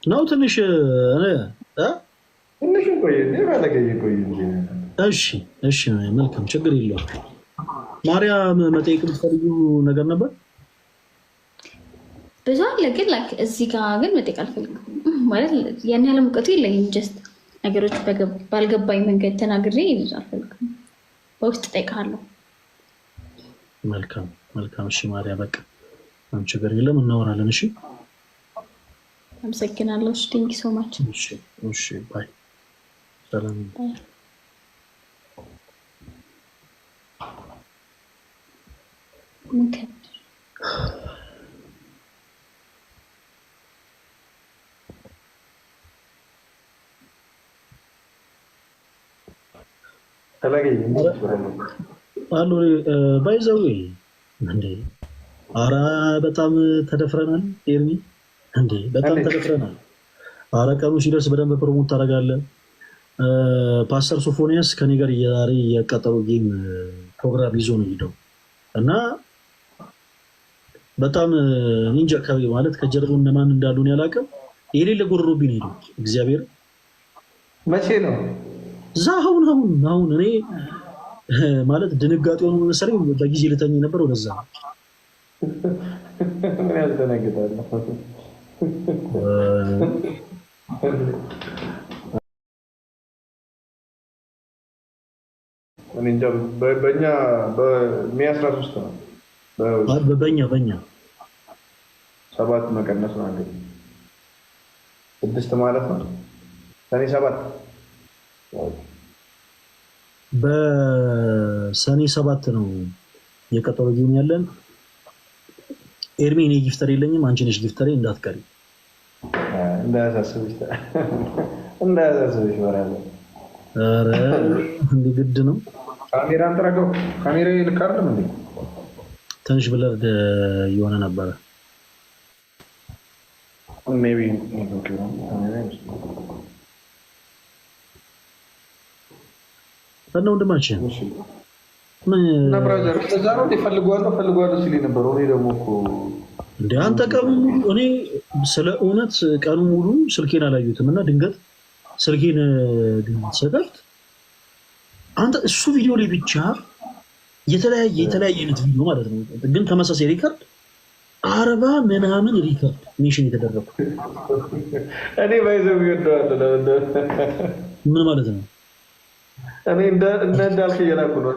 ነው ትንሽ እሺ መልካም ችግር የለውም። ማርያም መጠየቅ የምትፈልጊው ነገር ነበር? ብዙ አለ ግን እዚህ ጋር ግን መጠየቅ አልፈልግም። ማለት ያን ያህል እውቀቱ የለኝም። ጀስት ነገሮች ባልገባኝ መንገድ ተናግሬ ብዙ አልፈልግም። በውስጥ እጠይቅሃለሁ። መልካም እሺ ማርያ በቃ ችግር የለም እናወራለን። እሺ አመሰግናለሁ። ቴንክ ሶ ማች። እሺ ባይ። ሰላም አሉ ባይዘው እንዴ! ኧረ በጣም ተደፍረናል ኤርሚ፣ እንዴ በጣም ተደፍረናል። ኧረ ቀኑ ሲደርስ በደንብ ፕሮሞት ታደርጋለህ። ፓስተር ሶፎንያስ ከኔ ጋር ዛሬ የቀጠሮ ጌም ፕሮግራም ይዞ ነው ሄደው እና በጣም እንጃ ማለት ከጀርባው እነማን እንዳሉ ነው ያላቀም የሌለ ጎረሮብኝ ሄደው እግዚአብሔር መቼ ነው አሁን እኔ ማለት ድንጋጤው ነው መሰለኝ በጊዜ ልተኝ ነበር ወደዛ ምን ያስደነግጣል እንጃ በእኛ በሚያ 13 ነው በእኛ 7 መቀነስ ነው አንዴ 6 ማለት ነው ሰኔ 7 በሰኔ 7 ነው የቀጠሮ ጊዜ ያለን ኤርሚ እኔ ጊፍተር የለኝም አንቺ ነሽ ጊፍተሬ እንዳትቀሪ እንዳያሳስብሽ ወራለ ኧረ እንደ ግድ ነው ካሜራ አንተራገው ካሜራ ይልካል እንዴ ትንሽ ብለህ የሆነ ነበረ ሜቢ እና ወንድማችን እና ብራዘር እዛ ነው ፈልጓለሁ ሲል ነበር እኔ ደግሞ እኮ እንደ አንተ ቀኑ ሙሉ እኔ ስለ እውነት ቀኑ ሙሉ ስልኬን አላዩትም እና ድንገት ስልኬን ሰጠት አንተ እሱ ቪዲዮ ላይ ብቻ የተለያየ አይነት ቪዲዮ ማለት ነው ግን ተመሳሳይ ሪከርድ 40 ምናምን ሪከርድ ሜንሽን የተደረገው እኔ ባይዘው ይወደዋል ምን ማለት ነው እኔ እንዳልክ እየላኩ ነው